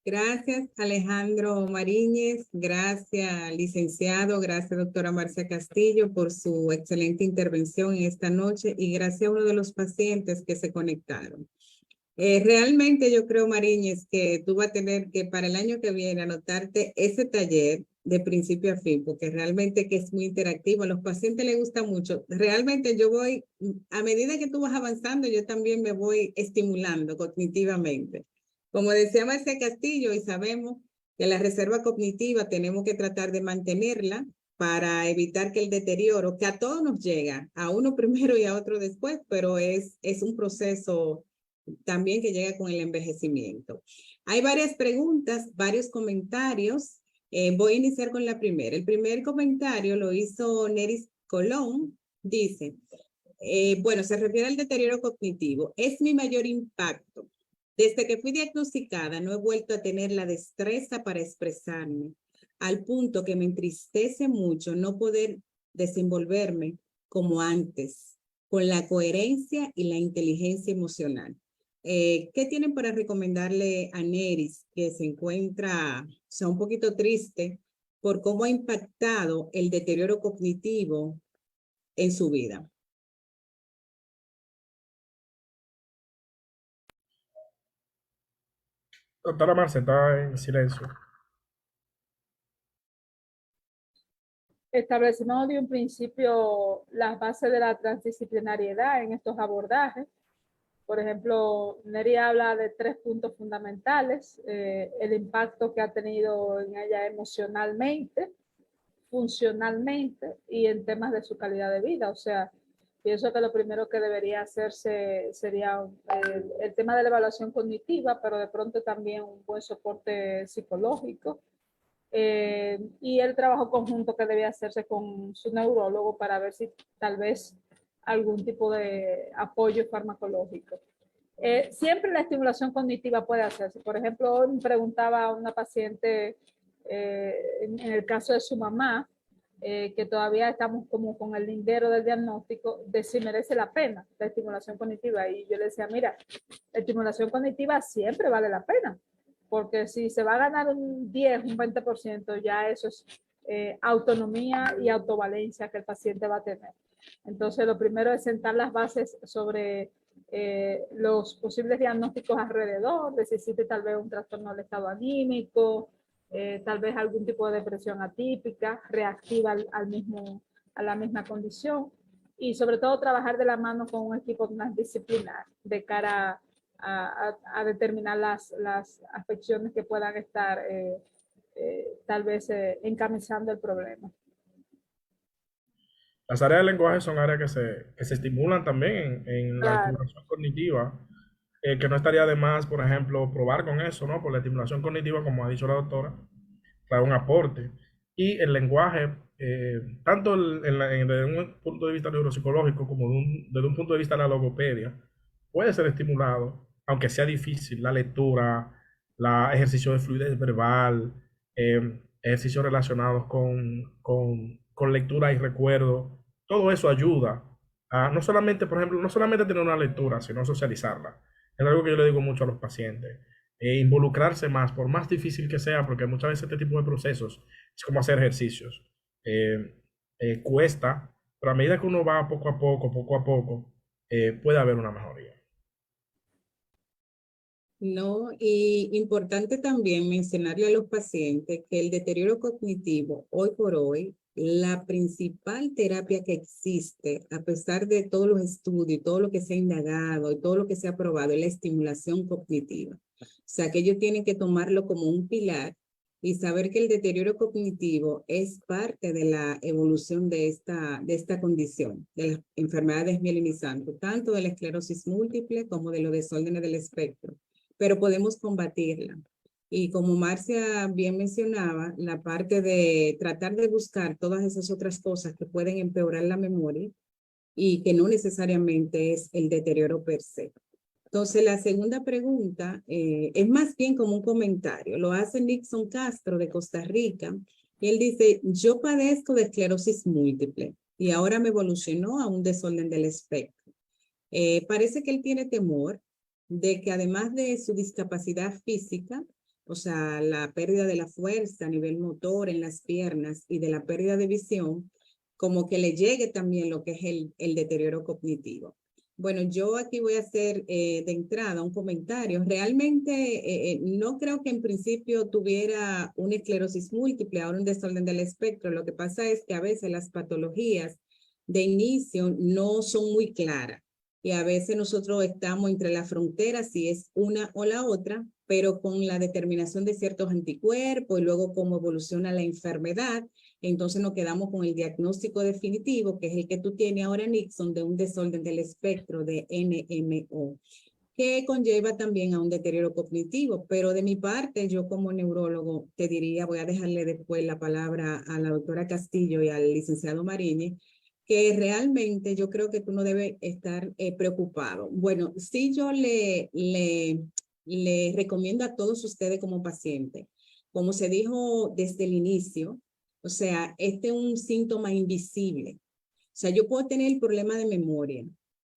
Gracias, Alejandro Mariñez. Gracias, licenciado. Gracias, doctora Marcia Castillo, por su excelente intervención en esta noche y gracias a uno de los pacientes que se conectaron. Realmente yo creo, Mariñez, que tú vas a tener que para el año que viene anotarte ese taller de principio a fin, porque realmente que es muy interactivo, a los pacientes les gusta mucho. Realmente yo voy, a medida que tú vas avanzando, yo también me voy estimulando cognitivamente. Como decía Marcia Castillo, y sabemos que la reserva cognitiva tenemos que tratar de mantenerla para evitar que el deterioro, que a todos nos llega, a uno primero y a otro después, pero es un proceso también que llega con el envejecimiento. Hay varias preguntas, varios comentarios. Voy a iniciar con la primera. El primer comentario lo hizo Neris Colón. Dice, bueno, se refiere al deterioro cognitivo. Es mi mayor impacto. Desde que fui diagnosticada, no he vuelto a tener la destreza para expresarme, al punto que me entristece mucho no poder desenvolverme como antes, con la coherencia y la inteligencia emocional. ¿Qué tienen para recomendarle a Neris, que se encuentra, o sea, un poquito triste por cómo ha impactado el deterioro cognitivo en su vida? Doctora Marce está en silencio. Establecimos de un principio las bases de la transdisciplinariedad en estos abordajes. Por ejemplo, Neri habla de 3 puntos fundamentales: el impacto que ha tenido en ella emocionalmente, funcionalmente y en temas de su calidad de vida. O sea, pienso que lo primero que debería hacerse sería el tema de la evaluación cognitiva, pero de pronto también un buen soporte psicológico, y el trabajo conjunto que debe hacerse con su neurólogo para ver si tal vez algún tipo de apoyo farmacológico. Siempre la estimulación cognitiva puede hacerse. Por ejemplo, hoy me preguntaba a una paciente, en el caso de su mamá, que todavía estamos como con el lindero del diagnóstico, de si merece la pena la estimulación cognitiva. Y yo le decía, mira, la estimulación cognitiva siempre vale la pena, porque si se va a ganar un 10, un 20%, ya eso es autonomía y autovalencia que el paciente va a tener. Entonces, lo primero es sentar las bases sobre los posibles diagnósticos alrededor, de si existe tal vez un trastorno del estado anímico, tal vez algún tipo de depresión atípica, reactiva a la misma condición, y sobre todo trabajar de la mano con un equipo transdisciplinar de cara a determinar las afecciones que puedan estar tal vez encabezando el problema. Las áreas del lenguaje son áreas que se estimulan también en la Claro. estimulación cognitiva, que no estaría de más, por ejemplo, probar con eso, ¿no? Por la estimulación cognitiva, como ha dicho la doctora, trae un aporte. Y el lenguaje, tanto desde un punto de vista neuropsicológico como desde un punto de vista de la logopedia, puede ser estimulado, aunque sea difícil, la lectura, la ejercicio de fluidez verbal, ejercicios relacionados con lectura y recuerdo. Todo eso ayuda a no solamente, por ejemplo, no solamente tener una lectura, sino socializarla. Es algo que yo le digo mucho a los pacientes. Involucrarse más, por más difícil que sea, porque muchas veces este tipo de procesos es como hacer ejercicios. Eh, Cuesta, pero a medida que uno va poco a poco, puede haber una mejoría. No, y importante también mencionarle a los pacientes que el deterioro cognitivo, hoy por hoy, la principal terapia que existe, a pesar de todos los estudios, todo lo que se ha indagado y todo lo que se ha probado, es la estimulación cognitiva. O sea, que ellos tienen que tomarlo como un pilar y saber que el deterioro cognitivo es parte de la evolución de esta condición, de las enfermedades mielinizantes, tanto de la esclerosis múltiple como de los desórdenes del espectro, pero podemos combatirla. Y como Marcia bien mencionaba, la parte de tratar de buscar todas esas otras cosas que pueden empeorar la memoria y que no necesariamente es el deterioro per se. Entonces, la segunda pregunta es más bien como un comentario. Lo hace Nixon Castro de Costa Rica. Y él dice, yo padezco de esclerosis múltiple y ahora me evolucionó a un desorden del espectro. Parece que él tiene temor de que además de su discapacidad física, o sea, la pérdida de la fuerza a nivel motor en las piernas y de la pérdida de visión, como que le llegue también lo que es el deterioro cognitivo. Bueno, yo aquí voy a hacer de entrada un comentario. Realmente no creo que en principio tuviera una esclerosis múltiple, ahora un desorden del espectro. Lo que pasa es que a veces las patologías de inicio no son muy claras y a veces nosotros estamos entre la frontera si es una o la otra, pero con la determinación de ciertos anticuerpos y luego cómo evoluciona la enfermedad, entonces nos quedamos con el diagnóstico definitivo, que es el que tú tienes ahora, Nixon, de un desorden del espectro de NMO, que conlleva también a un deterioro cognitivo. Pero de mi parte, yo como neurólogo te diría, voy a dejarle después la palabra a la doctora Castillo y al licenciado Mariñez, que realmente yo creo que tú no debes estar preocupado. Bueno, sí yo le recomiendo a todos ustedes como pacientes, como se dijo desde el inicio, o sea, este es un síntoma invisible. O sea, yo puedo tener el problema de memoria,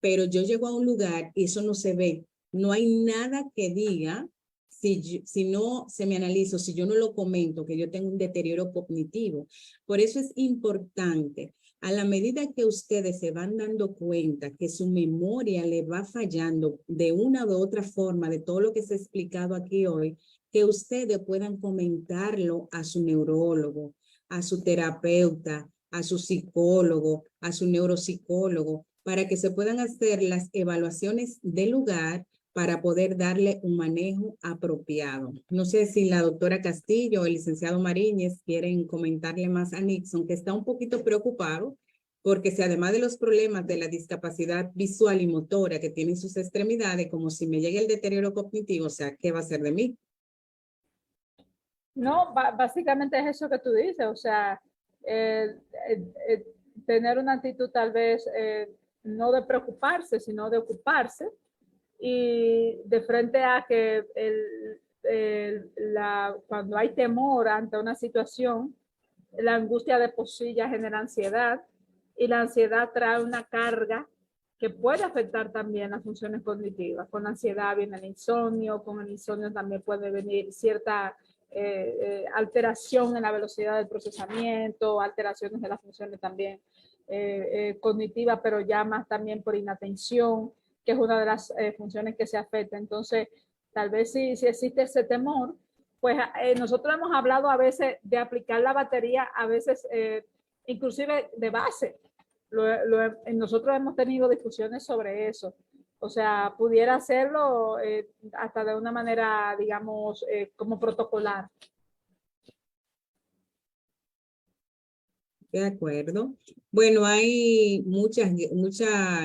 pero yo llego a un lugar y eso no se ve. No hay nada que diga, si no se me analizo, si yo no lo comento, que yo tengo un deterioro cognitivo. Por eso es importante, a la medida que ustedes se van dando cuenta que su memoria le va fallando de una u otra forma, de todo lo que se ha explicado aquí hoy, que ustedes puedan comentarlo a su neurólogo, a su terapeuta, a su psicólogo, a su neuropsicólogo, para que se puedan hacer las evaluaciones del lugar para poder darle un manejo apropiado. No sé si la doctora Castillo o el licenciado Mariñez quieren comentarle más a Nixon, que está un poquito preocupado, porque si además de los problemas de la discapacidad visual y motora que tienen sus extremidades, como si me llegue el deterioro cognitivo, o sea, ¿qué va a ser de mí? No, básicamente es eso que tú dices, o sea, eh, tener una actitud tal vez no de preocuparse, sino de ocuparse y de frente a que cuando hay temor ante una situación, la angustia de por sí ya genera ansiedad y la ansiedad trae una carga que puede afectar también las funciones cognitivas. Con la ansiedad viene el insomnio, con el insomnio también puede venir cierta alteración en la velocidad del procesamiento, alteraciones de las funciones también cognitivas, pero ya más también por inatención, que es una de las funciones que se afecta. Entonces, tal vez si existe ese temor, pues nosotros hemos hablado a veces de aplicar la batería, a veces inclusive de base. Nosotros hemos tenido discusiones sobre eso. O sea, pudiera hacerlo hasta de una manera, digamos, como protocolar. De acuerdo. Bueno, hay mucha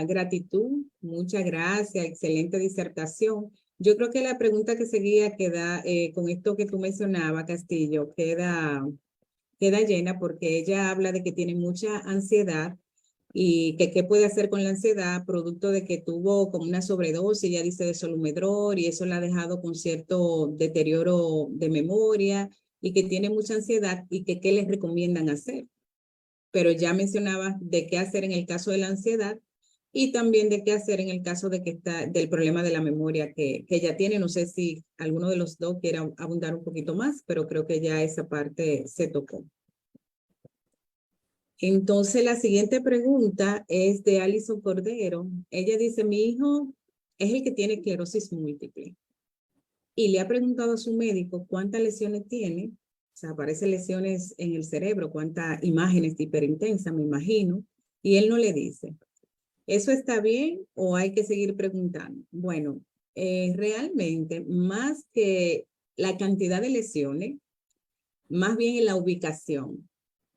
gratitud, muchas gracias, excelente disertación. Yo creo que la pregunta que seguía queda, con esto que tú mencionabas, Castillo, queda llena porque ella habla de que tiene mucha ansiedad y que qué puede hacer con la ansiedad, producto de que tuvo como una sobredosis, ella dice de Solumedrol, y eso la ha dejado con cierto deterioro de memoria y que tiene mucha ansiedad y que qué les recomiendan hacer. Pero ya mencionaba de qué hacer en el caso de la ansiedad y también de qué hacer en el caso de que está del problema de la memoria que ella tiene. No sé si alguno de los dos quiera abundar un poquito más, pero creo que ya esa parte se tocó. Entonces, la siguiente pregunta es de Alison Cordero. Ella dice, mi hijo es el que tiene esclerosis múltiple. y le ha preguntado a su médico cuántas lesiones tiene, o sea, aparecen lesiones en el cerebro, cuántas imágenes hiperintensas, me imagino, y él no le dice. ¿Eso está bien o hay que seguir preguntando? Bueno, realmente, más que la cantidad de lesiones, más bien en la ubicación.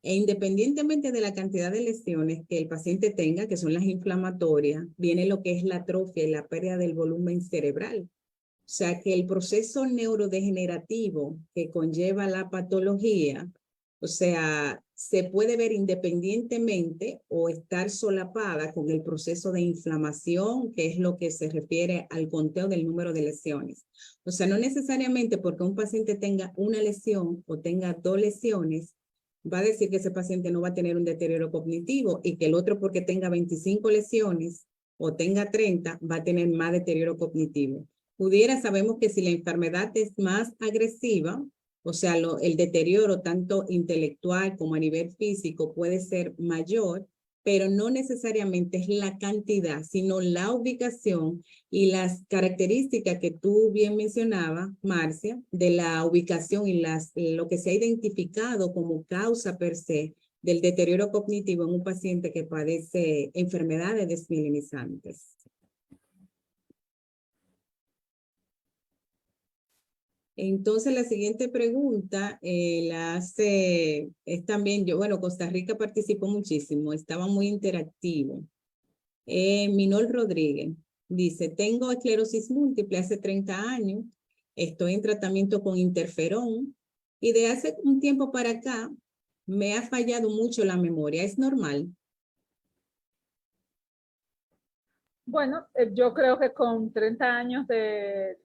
E independientemente de la cantidad de lesiones que el paciente tenga, que son las inflamatorias, viene lo que es la atrofia y la pérdida del volumen cerebral. O sea que el proceso neurodegenerativo que conlleva la patología, o sea, se puede ver independientemente o estar solapada con el proceso de inflamación, que es lo que se refiere al conteo del número de lesiones. O sea, no necesariamente porque un paciente tenga una lesión o tenga dos lesiones, va a decir que ese paciente no va a tener un deterioro cognitivo y que el otro porque tenga 25 lesiones o tenga 30 va a tener más deterioro cognitivo. Sabemos que si la enfermedad es más agresiva, o sea, el deterioro tanto intelectual como a nivel físico puede ser mayor, pero no necesariamente es la cantidad, sino la ubicación y las características que tú bien mencionabas, Marcia, de la ubicación y lo que se ha identificado como causa per se del deterioro cognitivo en un paciente que padece enfermedades desmielinizantes. Entonces, la siguiente pregunta la hace, es también, Costa Rica participó muchísimo, estaba muy interactivo. Minol Rodríguez dice, tengo esclerosis múltiple hace 30 años, estoy en tratamiento con interferón y de hace un tiempo para acá me ha fallado mucho la memoria, ¿es normal? Bueno, yo creo que con 30 años de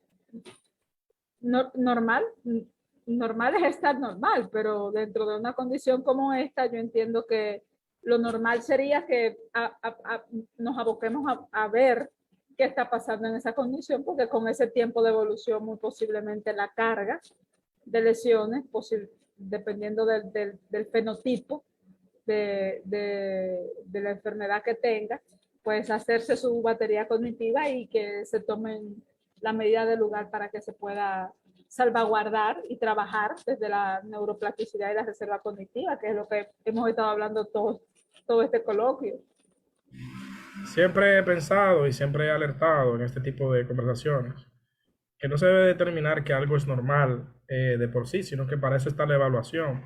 normal es estar normal, pero dentro de una condición como esta, yo entiendo que lo normal sería que nos aboquemos a ver qué está pasando en esa condición, porque con ese tiempo de evolución muy posiblemente la carga de lesiones, dependiendo del fenotipo de la enfermedad que tenga, pues hacerse su batería cognitiva y que se tomen la medida del lugar para que se pueda salvaguardar y trabajar desde la neuroplasticidad y la reserva cognitiva, que es lo que hemos estado hablando todo este coloquio. Siempre he pensado y siempre he alertado en este tipo de conversaciones que no se debe determinar que algo es normal de por sí, sino que para eso está la evaluación.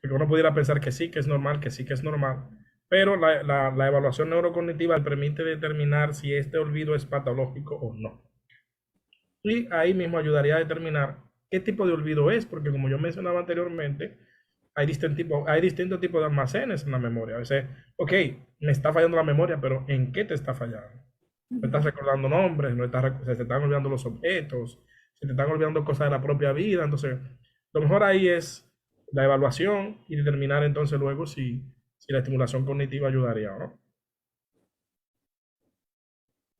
Porque uno pudiera pensar que sí, que es normal, que sí, que es normal, pero la evaluación neurocognitiva permite determinar si este olvido es patológico o no. Y ahí mismo ayudaría a determinar qué tipo de olvido es, porque como yo mencionaba anteriormente, hay distintos tipos de almacenes en la memoria. A veces, ok, me está fallando la memoria, pero ¿en qué te está fallando? No estás recordando nombres, se te están olvidando los objetos, se te están olvidando cosas de la propia vida. Entonces, lo mejor ahí es la evaluación y determinar entonces luego si la estimulación cognitiva ayudaría o no.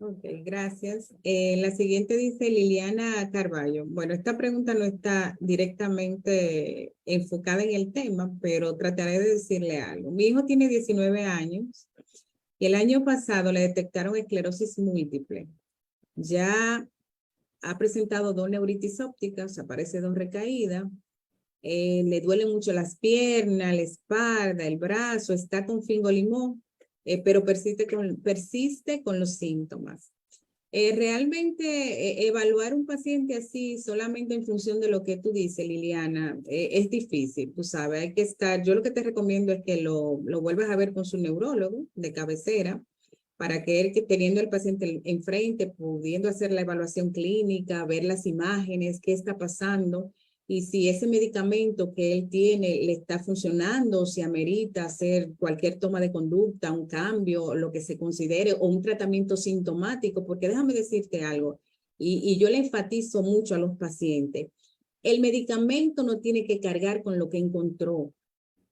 Ok, gracias. La siguiente dice Liliana Carballo. Bueno, esta pregunta no está directamente enfocada en el tema, pero trataré de decirle algo. Mi hijo tiene 19 años y el año pasado le detectaron esclerosis múltiple. Ya ha presentado 2 neuritis ópticas, aparece 2 recaídas. Le duelen mucho las piernas, la espalda, el brazo, está con fingolimod, pero persiste con los síntomas. Realmente evaluar un paciente así solamente en función de lo que tú dices, Liliana, es difícil, tú sabes, hay que estar, yo lo que te recomiendo es que lo vuelvas a ver con su neurólogo de cabecera, para que él, teniendo al paciente enfrente, pudiendo hacer la evaluación clínica, ver las imágenes, qué está pasando, y si ese medicamento que él tiene le está funcionando, o si amerita hacer cualquier toma de conducta, un cambio, lo que se considere, o un tratamiento sintomático, porque déjame decirte algo, y yo le enfatizo mucho a los pacientes, el medicamento no tiene que cargar con lo que encontró.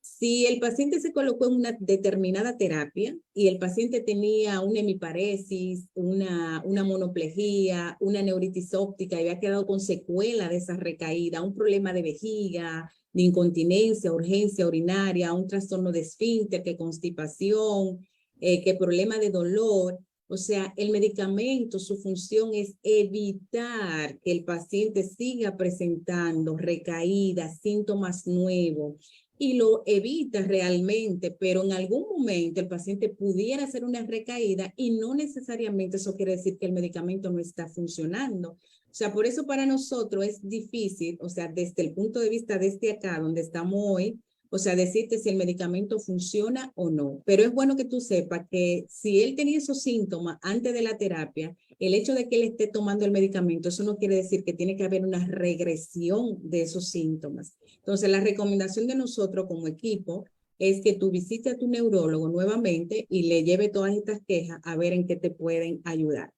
Si el paciente se colocó en una determinada terapia y el paciente tenía una hemiparesis, una monoplejía, una neuritis óptica y había quedado con secuela de esa recaída, un problema de vejiga, de incontinencia, urgencia urinaria, un trastorno de esfínter, que constipación, que problema de dolor. O sea, el medicamento, su función es evitar que el paciente siga presentando recaídas, síntomas nuevos, y lo evita realmente, pero en algún momento el paciente pudiera hacer una recaída y no necesariamente eso quiere decir que el medicamento no está funcionando. O sea, por eso para nosotros es difícil, o sea, desde el punto de vista desde acá, donde estamos hoy, o sea, decirte si el medicamento funciona o no. Pero es bueno que tú sepas que si él tenía esos síntomas antes de la terapia, el hecho de que él esté tomando el medicamento, eso no quiere decir que tiene que haber una regresión de esos síntomas. Entonces, la recomendación de nosotros como equipo es que tú visites a tu neurólogo nuevamente y le lleve todas estas quejas a ver en qué te pueden ayudar.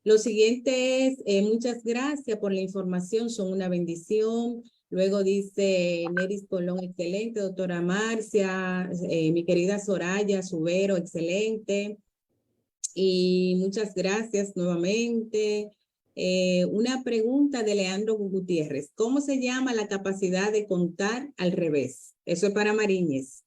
Lo siguiente es, muchas gracias por la información, son una bendición. Luego dice Neris Colón, excelente. Doctora Marcia, mi querida Soraya Subero, excelente. Y muchas gracias nuevamente. Una pregunta de Leandro Gutiérrez. ¿Cómo se llama la capacidad de contar al revés? Eso es para Mariñez.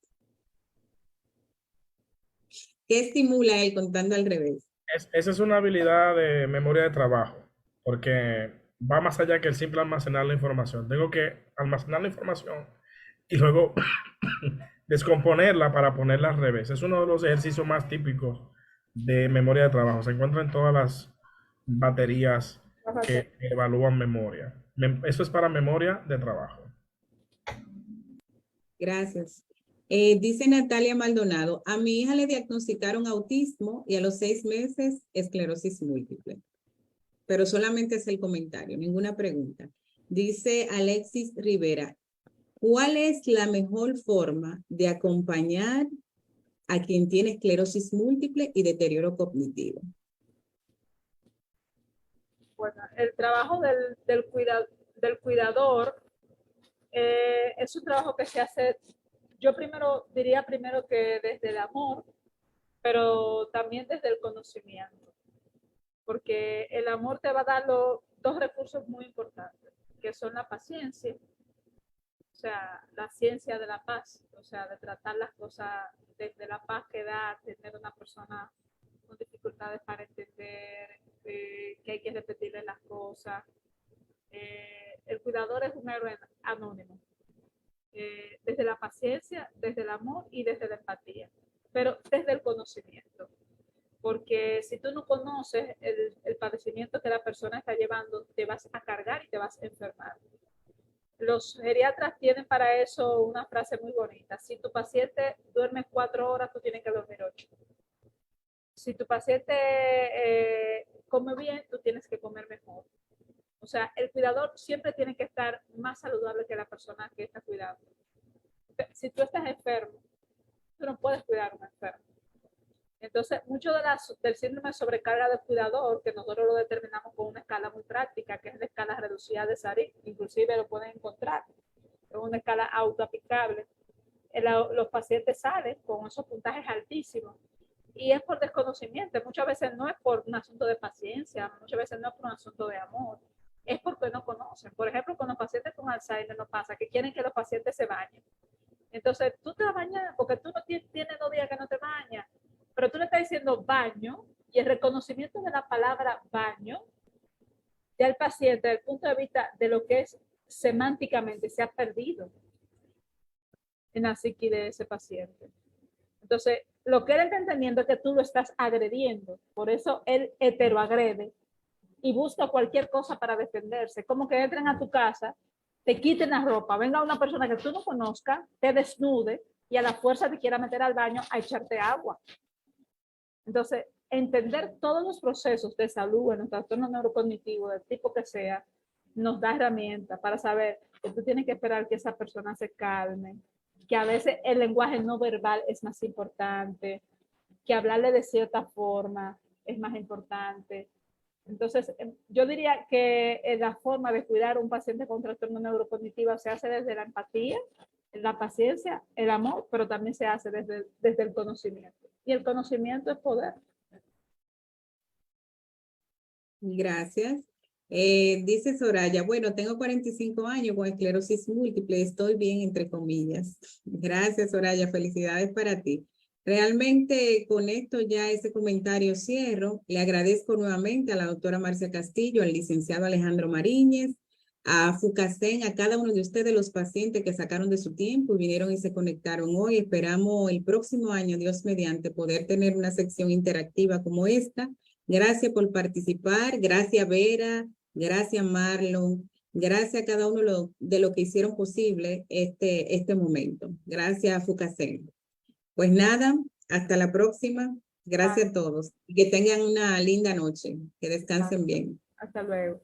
¿Qué estimula él contando al revés? Esa es una habilidad de memoria de trabajo, porque va más allá que el simple almacenar la información. Tengo que almacenar la información y luego descomponerla para ponerla al revés. Es uno de los ejercicios más típicos de memoria de trabajo. Se encuentra en todas las baterías que evalúan memoria. Eso es para memoria de trabajo. Gracias. Dice Natalia Maldonado, a mi hija le diagnosticaron autismo y a los 6 meses esclerosis múltiple. Pero solamente es el comentario, ninguna pregunta. Dice Alexis Rivera, ¿cuál es la mejor forma de acompañar a quien tiene esclerosis múltiple y deterioro cognitivo? Bueno, el trabajo del cuidador es un trabajo que se hace, yo diría primero que desde el amor, pero también desde el conocimiento, porque el amor te va a dar dos recursos muy importantes, que son la paciencia, o sea, la ciencia de la paz, o sea, de tratar las cosas desde la paz que da tener una persona con dificultades para entender, que hay que repetirle las cosas. El cuidador es un héroe anónimo, desde la paciencia, desde el amor y desde la empatía, pero desde el conocimiento. Porque si tú no conoces el padecimiento que la persona está llevando, te vas a cargar y te vas a enfermar. Los geriatras tienen para eso una frase muy bonita. Si tu paciente duerme 4 horas, tú tienes que dormir 8. Si tu paciente come bien, tú tienes que comer mejor. O sea, el cuidador siempre tiene que estar más saludable que la persona que está cuidando. Si tú estás enfermo, tú no puedes cuidar a un enfermo. Entonces, mucho del síndrome de sobrecarga del cuidador, que nosotros lo determinamos con una escala muy práctica, que es la escala reducida de Sarit, inclusive lo pueden encontrar, es una escala autoaplicable. Los pacientes salen con esos puntajes altísimos y es por desconocimiento. Muchas veces no es por un asunto de paciencia, muchas veces no es por un asunto de amor, es porque no conocen. Por ejemplo, con los pacientes con Alzheimer nos pasa que quieren que los pacientes se bañen. Entonces, tú te vas a bañar porque tú no tienes 2 días que no te bañas, pero tú le estás diciendo baño y el reconocimiento de la palabra baño ya el paciente, desde el punto de vista de lo que es semánticamente, se ha perdido en la psique de ese paciente. Entonces, lo que él está entendiendo es que tú lo estás agrediendo, por eso él heteroagrede y busca cualquier cosa para defenderse, como que entren a tu casa, te quiten la ropa, venga una persona que tú no conozcas, te desnude y a la fuerza te quiera meter al baño a echarte agua. Entonces, entender todos los procesos de salud en un trastorno neurocognitivo, del tipo que sea, nos da herramientas para saber que tú tienes que esperar que esa persona se calme, que a veces el lenguaje no verbal es más importante, que hablarle de cierta forma es más importante. Entonces, yo diría que la forma de cuidar a un paciente con trastorno neurocognitivo se hace desde la empatía, la paciencia, el amor, pero también se hace desde el conocimiento. Y el conocimiento es poder. Gracias. Dice Soraya, bueno, tengo 45 años con esclerosis múltiple, estoy bien, entre comillas. Gracias, Soraya, felicidades para ti. Realmente con esto ya ese comentario cierro. Le agradezco nuevamente a la doctora Marcia Castillo, al licenciado Alejandro Mariñez, a FUCASEN, a cada uno de ustedes, los pacientes que sacaron de su tiempo y vinieron y se conectaron hoy. Esperamos el próximo año, Dios mediante, poder tener una sección interactiva como esta. Gracias por participar. Gracias, Vera. Gracias, Marlon. Gracias a cada uno de lo que hicieron posible este momento. Gracias, FUCASEN. Pues nada, hasta la próxima. Gracias a todos. Y que tengan una linda noche. Que descansen bien. Hasta luego.